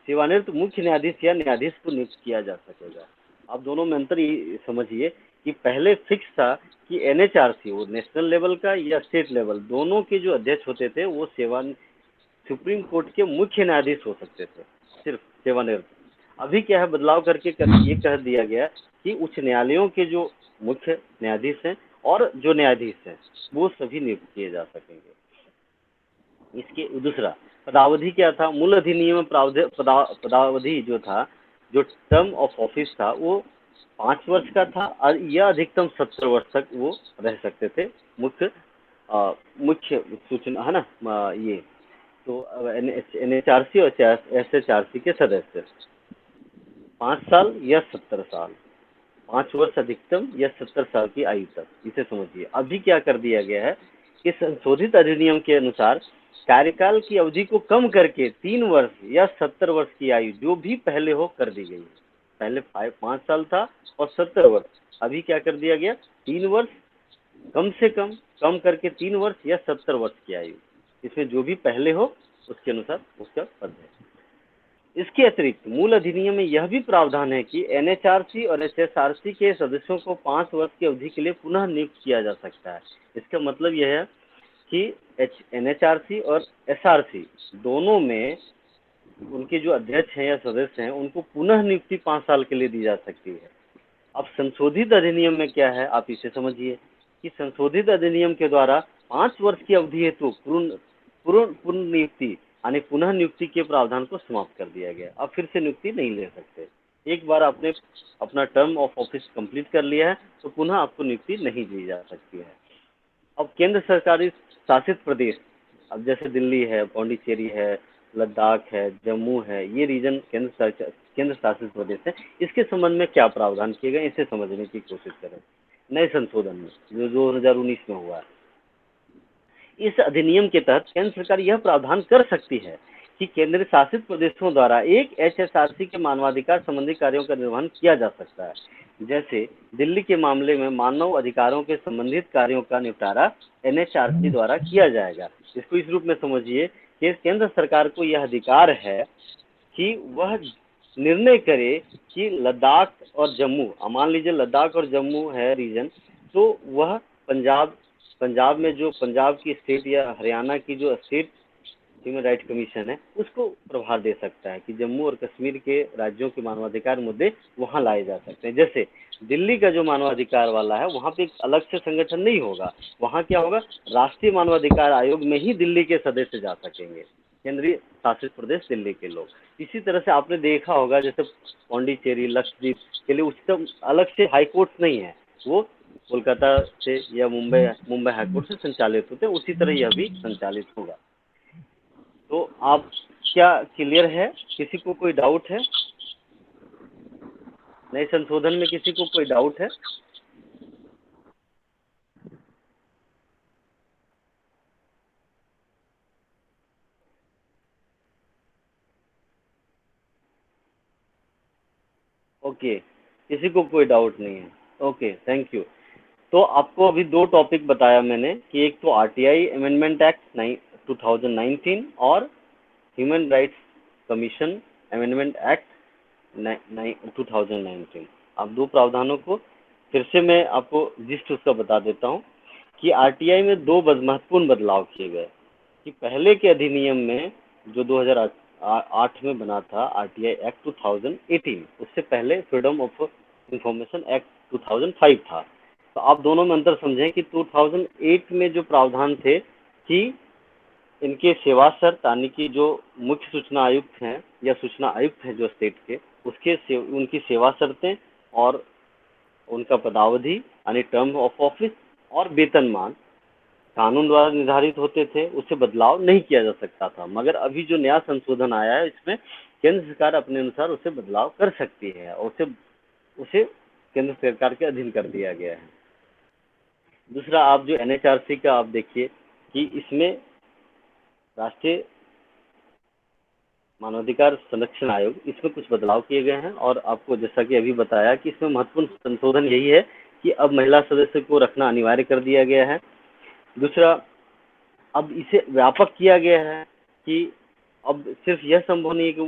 सेवानिवृत्त मुख्य न्यायाधीश या न्यायाधीश को नियुक्त किया जा सकेगा। आप दोनों में अंतर ये समझिए कि पहले फिक्स था कि NHRC वो नेशनल लेवल का या स्टेट लेवल दोनों के जो अध्यक्ष होते थे वो सुप्रीम कोर्ट के मुख्य न्यायाधीश हो सकते थे, सिर्फ सेवानिवृत्त। अभी क्या है बदलाव करके ये कह दिया गया कि उच्च न्यायालयों के जो मुख्य न्यायाधीश हैं और जो न्यायाधीश हैं वो सभी नियुक्त किए जा सकेंगे। इसके दूसरा पदावधि क्या था, मूल अधिनियम में पदावधि जो था, जो टर्म ऑफ ऑफिस था वो 5 वर्ष का था और यह अधिकतम 70 वर्ष तक वो रह सकते थे मुख्य सूचना है ना ये तो NHRC और SHRC के सदस्य 5 साल या 70 साल, 5 वर्ष अधिकतम या 70 साल की आयु तक, इसे समझिए। अभी क्या कर दिया गया है कि संशोधित अधिनियम के अनुसार कार्यकाल की अवधि को कम करके 3 वर्ष या 70 वर्ष की आयु जो भी पहले हो कर दी गई है। पहले 5 साल था और 70 वर्ष, अभी क्या कर दिया गया 3 वर्ष कम से कम करके 3 वर्ष या 70 वर्ष की आयु, इसमें जो भी पहले हो उसके अनुसार उसका पद है। इसके अतिरिक्त मूल अधिनियम में यह भी प्रावधान है कि NHRC और HSRC के सदस्यों को 5 वर्ष की अवधि के लिए पुनः नियुक्त किया जा सकता है। इसका मतलब यह है कि NHRC और SRC दोनों में उनके जो अध्यक्ष हैं या सदस्य हैं उनको पुनः नियुक्ति 5 साल के लिए दी जा सकती है। अब संशोधित अधिनियम में क्या है आप इसे समझिए कि संशोधित अधिनियम के द्वारा 5 वर्ष की अवधि हेतु पूर्ण नियुक्ति यानी पुनः नियुक्ति के प्रावधान को समाप्त कर दिया गया। अब फिर से नियुक्ति नहीं ले सकते, एक बार आपने अपना टर्म ऑफ ऑफिस कंप्लीट कर लिया है तो पुनः आपको नियुक्ति नहीं दी जा सकती है। अब केंद्र सरकारी शासित प्रदेश, अब जैसे दिल्ली है, पौंडीचेरी है, लद्दाख है, जम्मू है, ये रीजन केंद्र शासित प्रदेश है। इसके संबंध में क्या प्रावधान किए गए इसे समझने की कोशिश करें। नए संशोधन में जो 2019 में हुआ है, इस अधिनियम के तहत केंद्र सरकार यह प्रावधान कर सकती है कि केंद्र शासित प्रदेशों द्वारा एक HSRC के मानवाधिकार संबंधी कार्यों का निर्वहन किया जा सकता है। जैसे दिल्ली के मामले में मानव अधिकारों के संबंधित कार्यों का निपटारा NHRC द्वारा किया जाएगा। इसको इस रूप में समझिए कि केंद्र सरकार को यह अधिकार है कि वह निर्णय करे कि लद्दाख और जम्मू, मान लीजिए लद्दाख और जम्मू है रीजन, तो वह पंजाब में जो पंजाब की स्टेट या हरियाणा की जो स्टेट ह्यूमन राइट्स कमीशन है उसको प्रभार दे सकता है कि जम्मू और कश्मीर के राज्यों के मानवाधिकार मुद्दे वहां लाए जा सकते हैं। जैसे दिल्ली का जो मानवाधिकार वाला है वहां पे एक अलग से संगठन नहीं होगा, वहां क्या होगा राष्ट्रीय मानवाधिकार आयोग में ही दिल्ली के सदस्य जा सकेंगे, केंद्रीय शासित प्रदेश दिल्ली के लोग। इसी तरह से आपने देखा होगा जैसे पौंडीचेरी लक्षद्वीप के लिए उच्चतम अलग से हाई कोर्ट नहीं है, वो कोलकाता से या मुंबई हाईकोर्ट से संचालित होते हैं, उसी तरह यह भी संचालित होगा। तो आप क्या क्लियर है, किसी को कोई डाउट है? नए संशोधन में किसी को कोई डाउट है? ओके, किसी को कोई डाउट नहीं है। Okay, thank you. तो आपको अभी 2 टॉपिक बताया मैंने कि एक तो RTI अमेंडमेंट एक्ट 2019 और human rights commission amendment act 2019। अब 2 प्रावधानों को फिर से मैं आपको जिस्ट उसका बता देता हूँ कि RTI में 2 महत्वपूर्ण बदलाव किए गए कि पहले के अधिनियम में जो 2008 में बना था RTI एक्ट 2018, उससे पहले फ्रीडम ऑफ इंफॉर्मेशन एक्ट 2005 था। तो आप दोनों में अंतर समझें कि 2008 में जो प्रावधान थे कि इनके सेवा शर्त यानी कि जो मुख्य सूचना आयुक्त हैं या सूचना आयुक्त हैं जो स्टेट के, उनकी सेवा शर्तें और उनका पदावधि यानी टर्म ऑफ ऑफिस और वेतनमान कानून द्वारा निर्धारित होते थे, उससे बदलाव नहीं किया जा सकता था। मगर अभी जो नया संशोधन आया है इसमें केंद्र सरकार अपने अनुसार उसे बदलाव कर सकती है और उसे केंद्र सरकार के अधीन कर दिया गया है। दूसरा आप जो एनएचआरसी का आप देखिए कि इसमें राष्ट्रीय मानवाधिकार संरक्षण आयोग, इसमें कुछ बदलाव किए गए हैं और आपको जैसा कि अभी बताया कि इसमें महत्वपूर्ण संशोधन यही है कि अब महिला सदस्य को रखना अनिवार्य कर दिया गया है। दूसरा, अब इसे व्यापक किया गया है कि अब सिर्फ यह संभव नहीं है कि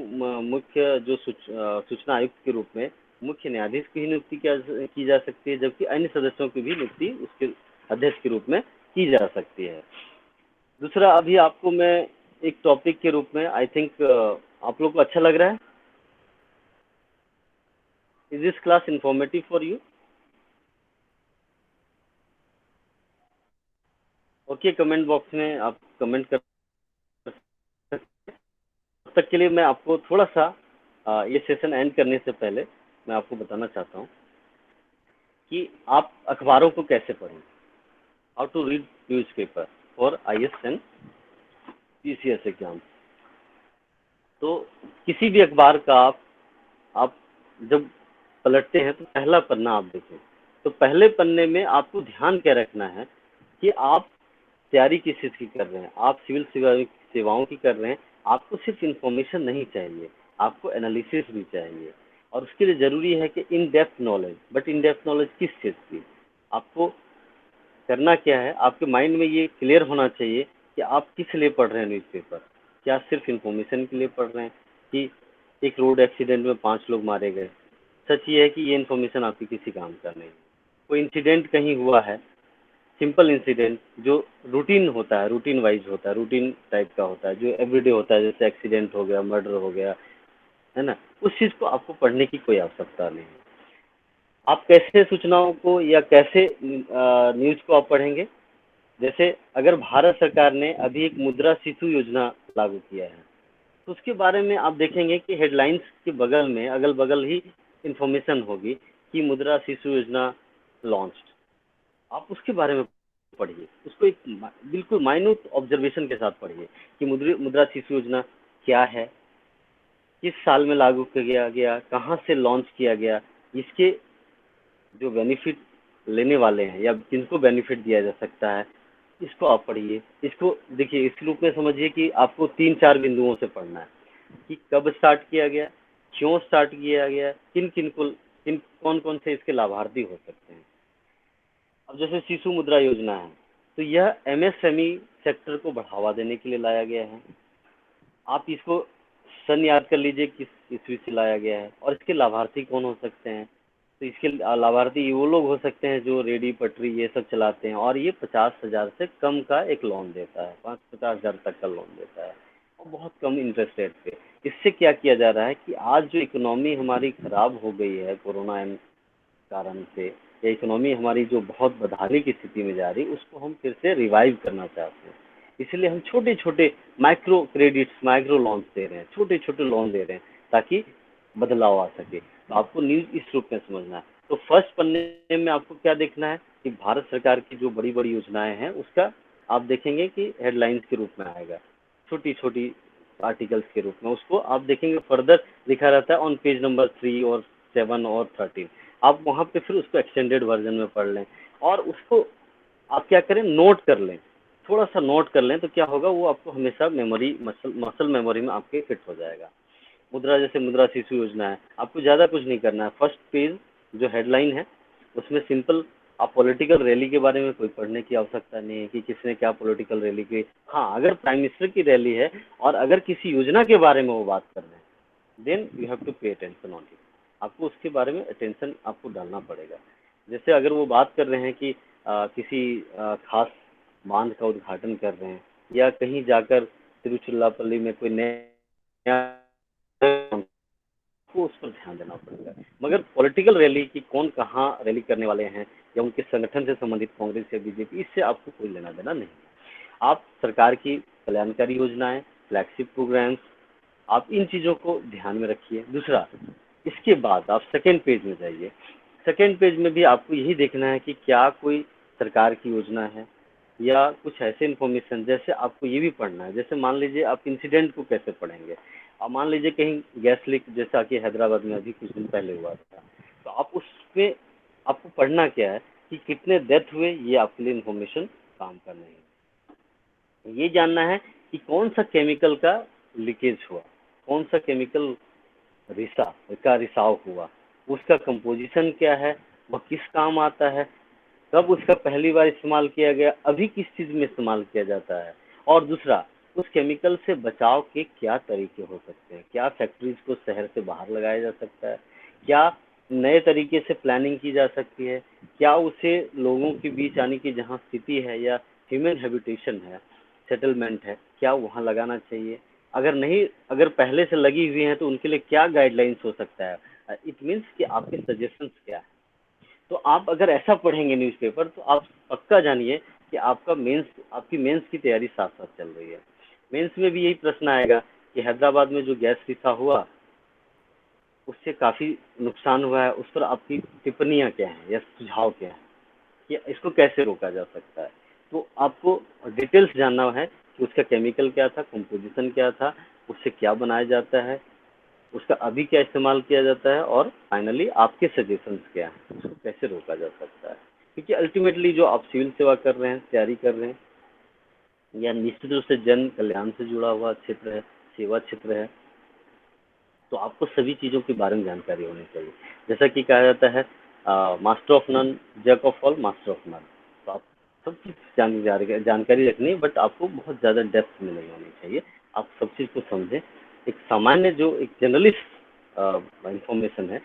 मुख्य जो सूचना आयुक्त के रूप में मुख्य न्यायाधीश की ही नियुक्ति की जा सकती है, जबकि अन्य सदस्यों की भी नियुक्ति उसके अध्यक्ष के रूप में की जा सकती है। दूसरा, अभी आपको मैं एक टॉपिक के रूप में आई थिंक आप लोग को अच्छा लग रहा है? Is this class informative for you? Okay, comment box में आप कमेंट कर सकते हैं। तब तक के लिए मैं आपको थोड़ा सा ये सेशन एंड करने से पहले मैं आपको बताना चाहता हूँ कि आप अखबारों को कैसे पढ़ें, how to read newspaper for IAS and PCS exam. तो किसी भी अखबार का आप जब पलटते हैं तो पहला पन्ना आप देखें, तो पहले पन्ने में आपको ध्यान क्या रखना है कि आप तैयारी किस चीज़ की कर रहे हैं, आप सिविल सेवाओं की कर रहे हैं। आपको सिर्फ इंफॉर्मेशन नहीं चाहिए, आपको एनालिसिस भी चाहिए, और उसके लिए ज़रूरी है कि in depth knowledge. But in depth knowledge किस चीज़ की? आपको करना क्या है, आपके माइंड में ये क्लियर होना चाहिए कि आप किस लिए पढ़ रहे हैं न्यूज़पेपर। क्या सिर्फ इंफॉर्मेशन के लिए पढ़ रहे हैं कि एक रोड एक्सीडेंट में 5 लोग मारे गए? सच ये है कि ये इन्फॉर्मेशन आपकी किसी काम का नहीं है। कोई इंसिडेंट कहीं हुआ है, सिंपल इंसिडेंट जो रूटीन होता है, रूटीन वाइज होता है, रूटीन टाइप का होता है, जो एवरीडे होता है, जैसे एक्सीडेंट हो गया, मर्डर हो गया, है ना, उस चीज़ को आपको पढ़ने की कोई आवश्यकता नहीं है। आप कैसे सूचनाओं को या कैसे न्यूज़ को आप पढ़ेंगे? जैसे अगर भारत सरकार ने अभी एक मुद्रा शिशु योजना लागू किया है, तो उसके बारे में आप देखेंगे कि हेडलाइंस के बगल में अगल बगल ही इंफॉर्मेशन होगी कि मुद्रा शिशु योजना लॉन्च्ड। आप उसके बारे में पढ़िए, उसको एक बिल्कुल माइन्यूट ऑब्जर्वेशन के साथ पढ़िए कि मुद्रा शिशु योजना क्या है, किस साल में लागू किया गया, कहाँ से लॉन्च किया गया, इसके जो बेनिफिट लेने वाले हैं या किनको बेनिफिट दिया जा सकता है, इसको आप पढ़िए। इसको देखिए, इस रूप में समझिए कि आपको 3-4 बिंदुओं से पढ़ना है कि कब स्टार्ट किया गया, क्यों स्टार्ट किया गया, किन कौन कौन से इसके लाभार्थी हो सकते हैं। अब जैसे शिशु मुद्रा योजना है, तो यह एमएसएमई सेक्टर को बढ़ावा देने के लिए लाया गया है। आप इसको सन याद कर लीजिए किस ईस्वी से लाया गया है और इसके लाभार्थी कौन हो सकते हैं। तो इसके लाभार्थी वो लोग हो सकते हैं जो रेडी पटरी ये सब चलाते हैं, और ये 50,000 से कम का एक लोन देता है, 50,000 तक का लोन देता है, और बहुत कम इंटरेस्ट रेट पे। इससे क्या किया जा रहा है कि आज जो इकोनॉमी हमारी खराब हो गई है कोरोना कारण से, या इकोनॉमी हमारी जो बहुत बदहाली की स्थिति में जा रही, उसको हम फिर से रिवाइव करना चाहते हैं। इसलिए हम छोटे छोटे माइक्रो क्रेडिट्स, माइक्रो लोन्स दे रहे हैं, छोटे छोटे लोन दे रहे हैं ताकि बदलाव आ सके। तो आपको न्यूज़ इस रूप में समझना है। तो फर्स्ट पन्ने में आपको क्या देखना है कि भारत सरकार की जो बड़ी बड़ी योजनाएं हैं उसका आप देखेंगे कि हेडलाइंस के रूप में आएगा, छोटी छोटी आर्टिकल्स के रूप में उसको आप देखेंगे। फर्दर लिखा रहता है ऑन पेज नंबर 3 और 7 और 13। आप वहाँ पे फिर उसको एक्सटेंडेड वर्जन में पढ़ लें और उसको आप क्या करें, नोट कर लें, थोड़ा सा नोट कर लें। तो क्या होगा, वो आपको हमेशा मेमोरी मसल मेमोरी में आपके फिट हो जाएगा। जैसे मुद्रा शिशु योजना है, आपको ज़्यादा कुछ नहीं करना है। फर्स्ट पेज जो हेडलाइन है उसमें सिंपल आप पॉलिटिकल रैली के बारे में कोई पढ़ने की आवश्यकता नहीं है कि किसने क्या पॉलिटिकल रैली की। हाँ, अगर प्राइम मिनिस्टर की रैली है और अगर किसी योजना के बारे में वो बात कर रहे हैं, then you have to pay attention on it. आपको उसके बारे में अटेंशन आपको डालना पड़ेगा। जैसे अगर वो बात कर रहे हैं कि किसी खास बांध का उद्घाटन कर रहे हैं या कहीं जाकर तिरुचिरापल्ली में कोई नया, को उस पर ध्यान देना पड़ेगा। मगर पॉलिटिकल रैली की कौन कहाँ रैली करने वाले हैं या उनके संगठन से संबंधित कांग्रेस या बीजेपी, इससे आपको कोई लेना देना नहीं। आप सरकार की कल्याणकारी योजनाएं, फ्लैगशिप प्रोग्राम्स, आप इन चीज़ों को ध्यान में रखिए। दूसरा, इसके बाद आप सेकेंड पेज में जाइए। सेकेंड पेज में भी आपको यही देखना है कि क्या कोई सरकार की योजना है या कुछ ऐसे इन्फॉर्मेशन। जैसे आपको ये भी पढ़ना है, जैसे मान लीजिए आप इंसिडेंट को कैसे पढ़ेंगे। अब मान लीजिए कहीं गैस लीक जैसा कि हैदराबाद में अभी कुछ दिन पहले हुआ था, तो आप उसमें आपको पढ़ना क्या है कि कि कितने डेथ हुए, ये आपके लिए इन्फॉर्मेशन काम का नहीं है। ये जानना है कि कौन सा केमिकल का लीकेज हुआ, कौन सा केमिकल रिसाव हुआ, उसका कंपोजिशन क्या है, वह किस काम आता है, कब उसका पहली बार इस्तेमाल किया गया, अभी किस चीज में इस्तेमाल किया जाता है, और दूसरा उस केमिकल से बचाव के क्या तरीके हो सकते हैं, क्या फैक्ट्रीज को शहर से बाहर लगाया जा सकता है, क्या नए तरीके से प्लानिंग की जा सकती है, क्या उसे लोगों के बीच आने की जहाँ स्थिति है या ह्यूमन हैबिटेशन है, सेटलमेंट है, क्या वहाँ लगाना चाहिए, अगर नहीं, अगर पहले से लगी हुई हैं तो उनके लिए क्या गाइडलाइंस हो सकता है। इट मीन्स कि आपके सजेशंस क्या है। तो आप अगर ऐसा पढ़ेंगे न्यूज़पेपर तो आप पक्का जानिए कि आपकी मेंस की तैयारी साथ साथ चल रही है। मेंस में भी यही प्रश्न आएगा कि हैदराबाद में जो गैस रिसा हुआ उससे काफी नुकसान हुआ है, उस पर आपकी टिप्पणियां क्या हैं या सुझाव क्या है कि इसको कैसे रोका जा सकता है। तो आपको डिटेल्स जानना है कि उसका केमिकल क्या था, कंपोजिशन क्या था, उससे क्या बनाया जाता है, उसका अभी क्या इस्तेमाल किया जाता है, और फाइनली आपके सजेशंस क्या हैं, उसको कैसे रोका जा सकता है। क्योंकि अल्टीमेटली जो आप सिविल सेवा कर रहे हैं, तैयारी कर रहे हैं, या निश्चित रूप से जन कल्याण से जुड़ा हुआ क्षेत्र है, सेवा क्षेत्र है, तो आपको सभी चीज़ों के बारे में जानकारी होनी चाहिए। जैसा कि कहा जाता है master of none, jack of all, master of none. तो आप सब चीज़ जानकारी रखनी है, बट आपको बहुत ज़्यादा डेप्थ में नहीं होनी चाहिए। आप सब चीज़ को समझें। एक सामान्य जो एक जर्नलिस्ट इंफॉर्मेशन है,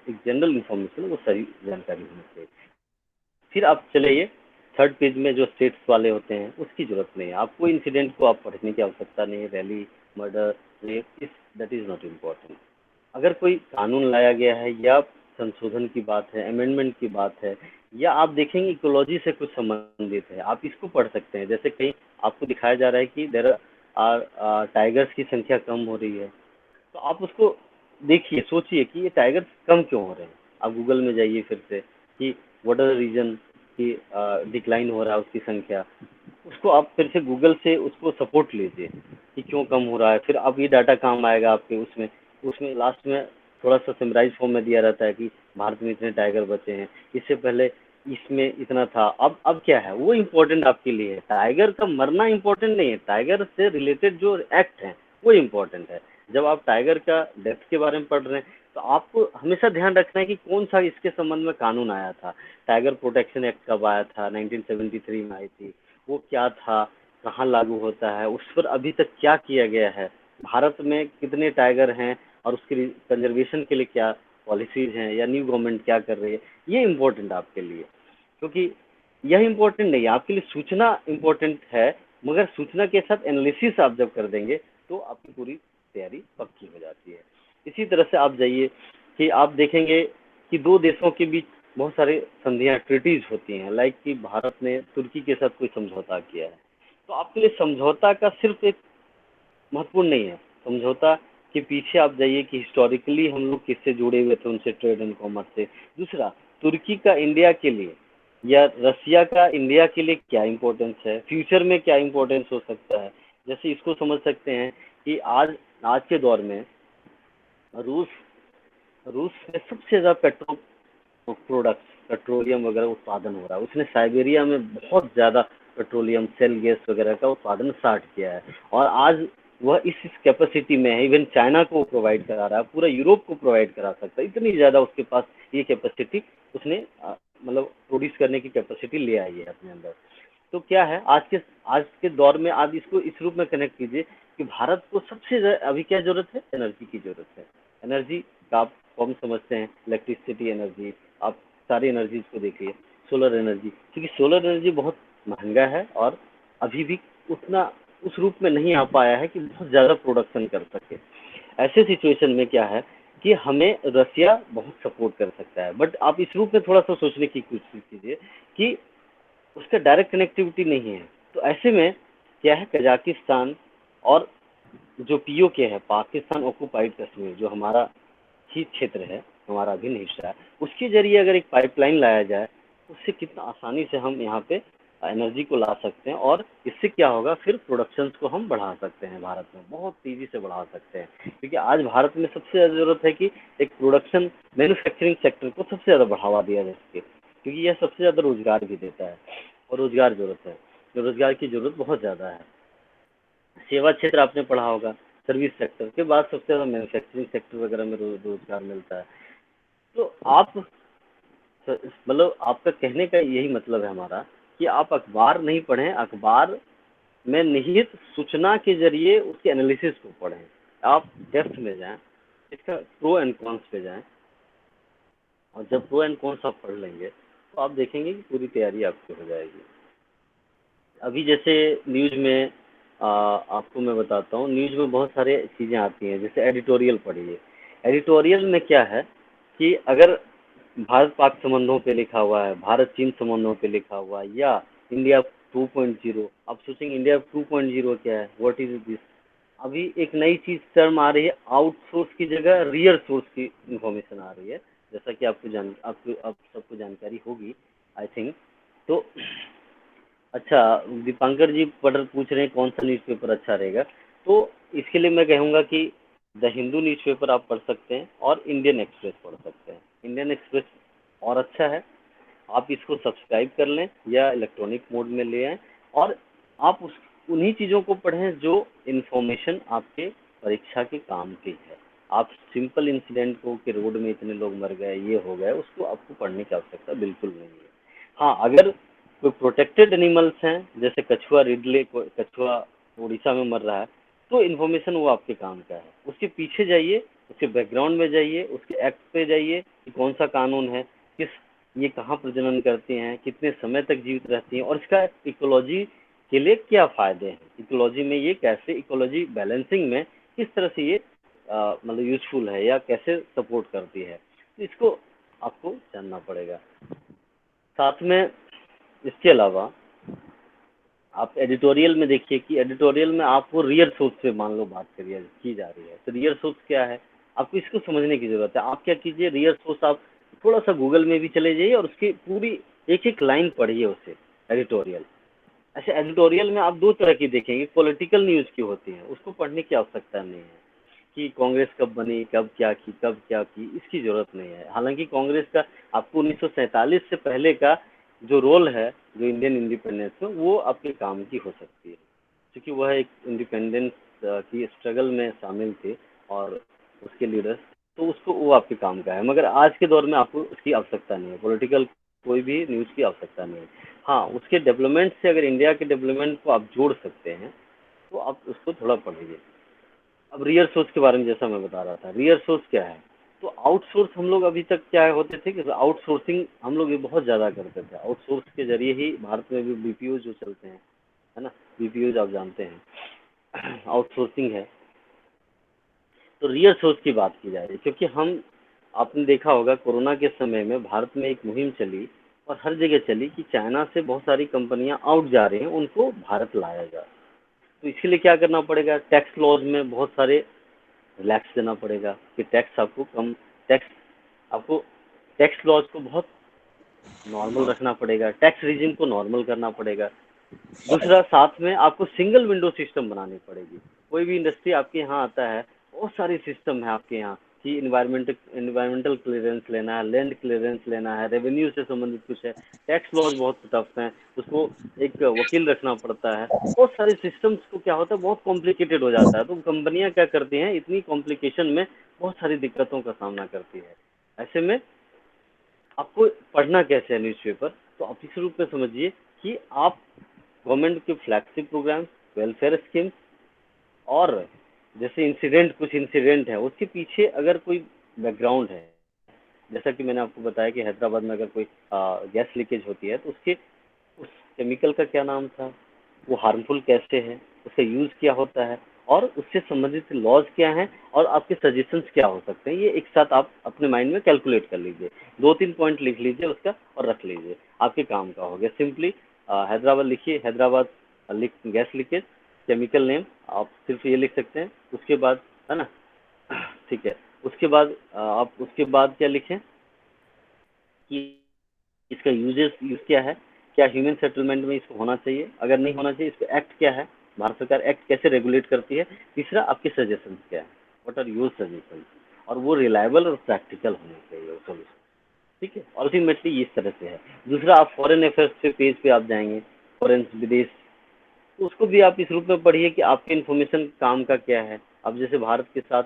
एक जनरल इंफॉर्मेशन, वो सारी जानकारी होनी चाहिए। फिर आप चलिए थर्ड पेज में जो स्टेट्स वाले होते हैं उसकी जरूरत नहीं है आपको, इंसिडेंट को आप पढ़ने की आवश्यकता नहीं है, रैली, मर्डर, रेप, इस दैट इज नॉट इम्पोर्टेंट। अगर कोई कानून लाया गया है या संशोधन की बात है, अमेंडमेंट की बात है, या आप देखेंगे इकोलॉजी से कुछ संबंधित है, आप इसको पढ़ सकते हैं। जैसे कहीं आपको दिखाया जा रहा है कि देर आर टाइगर्स की संख्या कम हो रही है, तो आप उसको देखिए, सोचिए कि ये टाइगर्स कम क्यों हो रहे हैं। आप गूगल में जाइए फिर से कि व्हाट आर रीजन कि डिक्लाइन हो रहा है उसकी संख्या, उसको आप फिर से गूगल से उसको सपोर्ट लीजिए कि क्यों कम हो रहा है। फिर अब ये डाटा काम आएगा आपके उसमें उसमें लास्ट में थोड़ा सा समराइज फॉर्म में दिया रहता है कि भारत में इतने टाइगर बचे हैं, इससे पहले इसमें इतना था, अब क्या है वो इम्पोर्टेंट आपके लिए है। टाइगर का मरना इम्पोर्टेंट नहीं है, टाइगर से रिलेटेड जो एक्ट है वो इम्पोर्टेंट है। जब आप टाइगर का डेथ के बारे में पढ़ रहे हैं तो आपको हमेशा ध्यान रखना है कि कौन सा इसके संबंध में कानून आया था। टाइगर प्रोटेक्शन एक्ट कब आया था, 1973 में आई थी, वो क्या था, कहाँ लागू होता है, उस पर अभी तक क्या किया गया है, भारत में कितने टाइगर हैं और उसकी कंजर्वेशन के लिए क्या पॉलिसीज हैं, या न्यू गवर्नमेंट क्या कर रही है, ये इम्पोर्टेंट आपके लिए। क्योंकि यह इम्पोर्टेंट नहीं है, आपके लिए सूचना इम्पोर्टेंट है, मगर सूचना के साथ एनालिसिस आप जब कर देंगे तो आपकी पूरी तैयारी पक्की हो जाती है। इसी तरह से आप जाइए कि आप देखेंगे कि दो देशों के बीच बहुत सारे संधियां, ट्रीटीज होती हैं, लाइक कि भारत ने तुर्की के साथ कोई समझौता किया है। तो आपके लिए समझौता का सिर्फ एक महत्वपूर्ण नहीं है, समझौता के पीछे आप जाइए कि हिस्टोरिकली हम लोग किससे जुड़े हुए थे, उनसे ट्रेड एंड कॉमर्स से। दूसरा, तुर्की का इंडिया के लिए या रसिया का इंडिया के लिए क्या इम्पोर्टेंस है, फ्यूचर में क्या इम्पोर्टेंस हो सकता है। जैसे इसको समझ सकते हैं कि आज आज के दौर में रूस रूस में सबसे ज़्यादा प्रोडक्ट्स, पेट्रोलियम वगैरह उत्पादन हो रहा है। उसने साइबेरिया में बहुत ज़्यादा पेट्रोलियम, सेल गैस वगैरह का उत्पादन स्टार्ट किया है, और आज वह इस कैपेसिटी में है। इवन चाइना को प्रोवाइड करा रहा है, पूरा यूरोप को प्रोवाइड करा सकता है, इतनी ज़्यादा उसके पास ये कैपेसिटी उसने मतलब प्रोड्यूस करने की कैपेसिटी ले आई है अपने अंदर। तो क्या है आज के दौर में आप इसको इस रूप में कनेक्ट कीजिए कि भारत को सबसे अभी क्या जरूरत है, एनर्जी की जरूरत है। एनर्जी का आप फॉर्म समझते हैं, इलेक्ट्रिसिटी एनर्जी, आप सारी एनर्जीज को देखिए। सोलर एनर्जी, क्योंकि सोलर एनर्जी बहुत महंगा है और अभी भी उतना उस रूप में नहीं आ पाया है कि बहुत ज़्यादा प्रोडक्शन कर सके। ऐसे सिचुएशन में क्या है कि हमें रसिया बहुत सपोर्ट कर सकता है, बट आप इस रूप में थोड़ा सा सोचने की कोशिश कीजिए कि उसका डायरेक्ट कनेक्टिविटी नहीं है। तो ऐसे में क्या है, कजाकिस्तान और जो पीओके है, पाकिस्तान ऑक्युपाइड कश्मीर, जो हमारा ही क्षेत्र है, हमारा अभिन्न हिस्सा है, उसके जरिए अगर एक पाइपलाइन लाया जाए, उससे कितना आसानी से हम यहाँ पे एनर्जी को ला सकते हैं, और इससे क्या होगा, फिर प्रोडक्शंस को हम बढ़ा सकते हैं, भारत में बहुत तेजी से बढ़ा सकते हैं। क्योंकि आज भारत में सबसे ज़्यादा ज़रूरत है कि एक प्रोडक्शन मैन्युफैक्चरिंग सेक्टर को सबसे ज़्यादा बढ़ावा दिया जा सके। क्योंकि यह सबसे ज़्यादा रोजगार भी देता है और रोजगार ज़रूरत है, जो रोजगार की ज़रूरत बहुत ज़्यादा है। सेवा क्षेत्र आपने पढ़ा होगा, सर्विस सेक्टर के बाद सबसे ज़्यादा मैन्युफैक्चरिंग सेक्टर वगैरह में रोजगार मिलता है। तो आप मतलब आपका कहने का यही मतलब है हमारा कि आप अखबार नहीं पढ़ें, अखबार में निहित सूचना के ज़रिए उसके एनालिसिस को पढ़ें। आप डेप्थ में जाएँ, इसका प्रो एंड कॉन्स पे जाएँ, और जब प्रो एंड कॉन्स आप पढ़ लेंगे, तो आप देखेंगे कि पूरी तैयारी आपकी हो जाएगी। अभी जैसे न्यूज़ में आपको मैं बताता हूँ, न्यूज़ में बहुत सारे चीज़ें आती हैं, जैसे एडिटोरियल पढ़िए। एडिटोरियल में क्या है कि अगर भारत पाक संबंधों पे लिखा हुआ है, भारत चीन संबंधों पे लिखा हुआ है, या इंडिया 2.0, आप सोचेंगे इंडिया 2.0 क्या है, व्हाट इज दिस। अभी एक नई चीज टर्म आ रही है, आउटसोर्स की जगह रियर सोर्स की इंफॉर्मेशन आ रही है, जैसा कि आपको आप सबको जानकारी होगी, आई थिंक। तो अच्छा, दीपांकर जी पूछ रहे हैं कौन सा न्यूज़पेपर अच्छा रहेगा। तो इसके लिए मैं कहूँगा कि द हिंदू न्यूज़पेपर आप पढ़ सकते हैं और इंडियन एक्सप्रेस पढ़ सकते हैं। इंडियन एक्सप्रेस और अच्छा है, आप इसको सब्सक्राइब कर लें या इलेक्ट्रॉनिक मोड में ले आएँ, और आप उस उन्हीं चीज़ों को पढ़ें जो इन्फॉर्मेशन आपके परीक्षा के काम की है। आप सिंपल इंसिडेंट को कि रोड में इतने लोग मर गए, ये हो गया, उसको आपको पढ़ने की आवश्यकता बिल्कुल नहीं है। हाँ, अगर कोई प्रोटेक्टेड एनिमल्स हैं, जैसे कछुआ रिडले, कछुआ उड़ीसा में मर रहा है, तो इन्फॉर्मेशन वो आपके काम का है। उसके पीछे जाइए, उसके बैकग्राउंड में जाइए, उसके एक्ट पे जाइए कि कौन सा कानून है, किस ये कहाँ प्रजनन करती हैं, कितने समय तक जीवित रहती हैं, और इसका इकोलॉजी के लिए क्या फ़ायदे हैं, इकोलॉजी में ये कैसे, इकोलॉजी बैलेंसिंग में किस तरह से ये मतलब यूज़फुल है या कैसे सपोर्ट करती है, तो इसको आपको जानना पड़ेगा। साथ में इसके अलावा आप एडिटोरियल में देखिए कि एडिटोरियल में आपको रियल सोर्स से मान लो बात करिए की जा रही है, तो रियल सोर्स क्या है, आपको इसको समझने की ज़रूरत है। आप क्या कीजिए, रियल सोर्स आप थोड़ा सा गूगल में भी चले जाइए और उसकी पूरी एक एक लाइन पढ़िए उसे, एडिटोरियल। ऐसे एडिटोरियल में आप दो तरह की देखेंगे, पॉलिटिकल न्यूज़ की होती है, उसको पढ़ने की आवश्यकता नहीं है कि कांग्रेस कब बनी, कब क्या की, इसकी ज़रूरत नहीं है। हालांकि कांग्रेस का आपको 1947 से पहले का जो रोल है, जो इंडियन इंडिपेंडेंस में, वो आपके काम की हो सकती है, क्योंकि वह एक इंडिपेंडेंस की स्ट्रगल में शामिल थे और उसके लीडर्स, तो उसको वो आपके काम का है। मगर आज के दौर में आपको उसकी आवश्यकता नहीं है, पॉलिटिकल कोई भी न्यूज़ की आवश्यकता नहीं है। हाँ, उसके डेवलपमेंट से अगर इंडिया के डेवलपमेंट को आप जोड़ सकते हैं, तो आप उसको थोड़ा पढ़िए। अब रियल सोर्स के बारे में जैसा मैं बता रहा था, रियल सोर्स क्या है, तो आउटसोर्स हम लोग अभी तक क्या होते थे कि आउटसोर्सिंग हम लोग ये बहुत ज़्यादा करते थे। आउटसोर्स के जरिए ही भारत में भी बीपीओ जो चलते हैं, है ना, बीपीओ आप जानते हैं आउटसोर्सिंग है। तो रियल सोर्स की बात की जा रही है, क्योंकि हम आपने देखा होगा कोरोना के समय में भारत में एक मुहिम चली और हर जगह चली कि चाइना से बहुत सारी कंपनियां आउट जा रही हैं, उनको भारत लाया जाए। तो इसके लिए क्या करना पड़ेगा, टैक्स लॉज में बहुत सारे रिलैक्स देना पड़ेगा कि टैक्स आपको टैक्स लॉज को बहुत नॉर्मल रखना पड़ेगा, टैक्स रिजिम को नॉर्मल करना पड़ेगा। दूसरा, साथ में आपको सिंगल विंडो सिस्टम बनानी पड़ेगी। कोई भी इंडस्ट्री आपके यहाँ आता है, बहुत सारे सिस्टम है आपके यहाँ कि इन्वायरमेंटल क्लियरेंस लेना है, लैंड क्लियरेंस लेना है, रेवेन्यू से संबंधित कुछ है, टैक्स लॉज बहुत टफ हैं, उसको एक वकील रखना पड़ता है। बहुत सारे सिस्टम्स को क्या होता है, बहुत कॉम्प्लिकेटेड हो जाता है। तो कंपनियां क्या करती हैं, इतनी कॉम्प्लिकेशन में बहुत सारी दिक्कतों का सामना करती है। ऐसे में आपको पढ़ना कैसे है न्यूज़पेपर, तो आप इस रूप में समझिए कि आप गवर्नमेंट के फ्लैगशिप प्रोग्राम, वेलफेयर स्कीम, और जैसे कुछ इंसिडेंट है उसके पीछे अगर कोई बैकग्राउंड है, जैसा कि मैंने आपको बताया कि हैदराबाद में अगर कोई गैस लीकेज होती है, तो उसके उस केमिकल का क्या नाम था, वो हार्मफुल कैसे है, उसका यूज़ क्या होता है, और उससे संबंधित लॉज क्या हैं, और आपके सजेशंस क्या हो सकते हैं, ये एक साथ आप अपने माइंड में कैलकुलेट कर लीजिए। 2-3 पॉइंट लिख लीजिए उसका और रख लीजिए, आपके काम का हो गया। सिंपली हैदराबाद लिखिए, Hyderabad gas leakage, chemical name, आप सिर्फ ये लिख सकते हैं। उसके बाद, है ना, ठीक है, उसके बाद आप उसके बाद क्या लिखें कि इसका यूज़ क्या है, क्या ह्यूमन सेटलमेंट में इसको होना चाहिए, अगर नहीं होना चाहिए इसका एक्ट क्या है, भारत सरकार एक्ट कैसे रेगुलेट करती है। तीसरा, आपके सजेशंस क्या है, व्हाट आर योर सजेशंस, और वो रिलायबल और प्रैक्टिकल होने चाहिए वो सॉल्यूशन। ठीक है, अल्टीमेटली इस तरह से है। दूसरा, आप फॉरेन अफेयर्स पे पेज पे आप जाएंगे, फॉरेन विदेश, तो उसको भी आप इस रूप में पढ़िए कि आपके इन्फॉर्मेशन काम का क्या है। अब जैसे भारत के साथ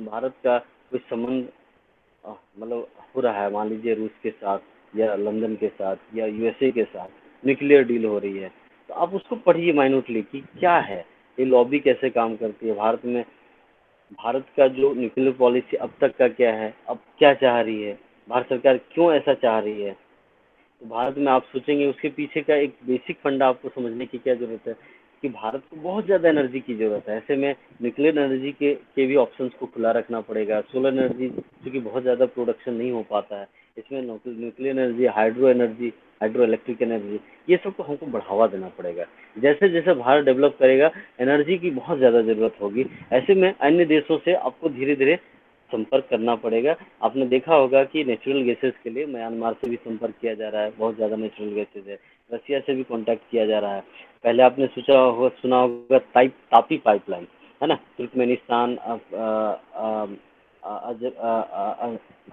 भारत का कोई संबंध मतलब हो रहा है, मान लीजिए रूस के साथ या लंदन के साथ या यूएसए के साथ न्यूक्लियर डील हो रही है, तो आप उसको पढ़िए माइन्यूटली कि क्या है, ये लॉबी कैसे काम करती है भारत में, भारत का जो न्यूक्लियर पॉलिसी अब तक का क्या है, अब क्या चाह रही है, भारत सरकार क्यों ऐसा चाह रही है। तो भारत में आप सोचेंगे उसके पीछे का एक बेसिक फंडा आपको समझने की क्या ज़रूरत है कि भारत को बहुत ज़्यादा एनर्जी की ज़रूरत है। ऐसे में न्यूक्लियर एनर्जी के भी ऑप्शंस को खुला रखना पड़ेगा। सोलर एनर्जी क्योंकि बहुत ज़्यादा प्रोडक्शन नहीं हो पाता है, इसमें nuclear energy, hydro energy, hydro electric energy, ये सब को हमको बढ़ावा देना पड़ेगा। जैसे जैसे भारत डेवलप करेगा, एनर्जी की बहुत ज़्यादा ज़रूरत होगी। ऐसे में अन्य देशों से आपको धीरे धीरे संपर्क करना पड़ेगा। आपने देखा होगा कि नेचुरल गैसेस के लिए म्यांमार से भी संपर्क किया जा रहा है, बहुत ज़्यादा नेचुरल गैसेस है। रसिया से भी कांटेक्ट किया जा रहा है। पहले आपने सुना होगा तापी पाइपलाइन, है ना, तुर्कमेनिस्तान,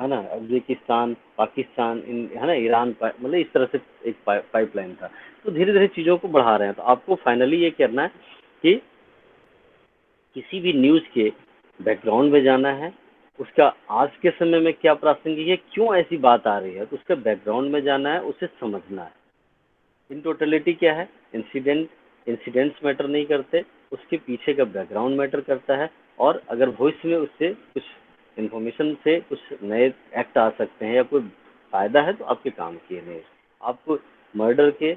है ना, उज्बेकिस्तान, पाकिस्तान, है ना, ईरान, मतलब इस तरह से एक पाइपलाइन था। तो धीरे धीरे चीज़ों को बढ़ा रहे हैं। तो आपको फाइनली ये करना है कि किसी भी न्यूज़ के बैकग्राउंड में जाना है, उसका आज के समय में क्या प्रासंगिक है, क्यों ऐसी बात आ रही है, तो उसके बैकग्राउंड में जाना है, उसे समझना है। इन टोटलिटी क्या है, इंसिडेंट्स मैटर नहीं करते, उसके पीछे का बैकग्राउंड मैटर करता है। और अगर भविष्य में उससे कुछ इंफॉर्मेशन से कुछ नए एक्ट आ सकते हैं या कोई फायदा है तो आपके काम किए नहीं। आपको मर्डर के,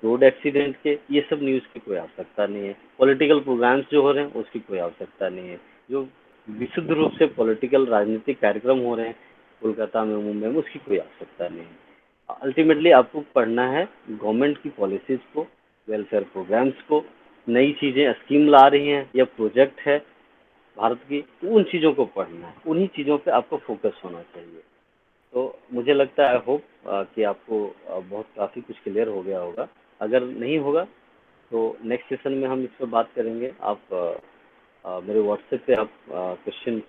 रोड एक्सीडेंट के, ये सब न्यूज़ की कोई आवश्यकता नहीं है। पॉलिटिकल प्रोग्राम्स जो हो रहे हैं उसकी कोई आवश्यकता नहीं है। जो विशुद्ध रूप से पॉलिटिकल राजनीतिक कार्यक्रम हो रहे हैं कोलकाता में, मुंबई में, उसकी कोई आवश्यकता नहीं है। अल्टीमेटली आपको पढ़ना है गवर्नमेंट की पॉलिसीज को, वेलफेयर प्रोग्राम्स को, नई चीज़ें स्कीम ला रही हैं या प्रोजेक्ट है भारत की, तो उन चीज़ों को पढ़ना है, उन्हीं चीज़ों पे आपको फोकस होना चाहिए। तो मुझे लगता है, आई होप कि आपको बहुत काफ़ी कुछ क्लियर हो गया होगा। अगर नहीं होगा तो नेक्स्ट सेशन में हम इस पर बात करेंगे। आप मेरे व्हाट्सएप पे आप क्वेश्चंस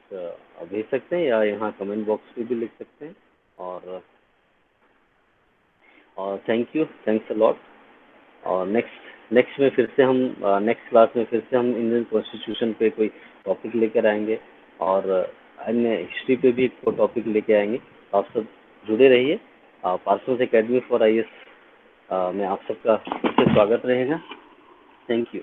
भेज सकते हैं या यहाँ कमेंट बॉक्स पे भी लिख सकते हैं। और thank you, thanks a lot. और नेक्स्ट नेक्स्ट में फिर से हम नेक्स्ट क्लास में फिर से हम इंडियन कॉन्स्टिट्यूशन पे कोई टॉपिक लेकर आएंगे और अन्य हिस्ट्री पे भी एक टॉपिक लेके आएंगे। तो आप सब जुड़े रहिए। पार्सल्स एकेडमी फॉर IAS में आप सबका फिर से स्वागत रहेगा। Thank you.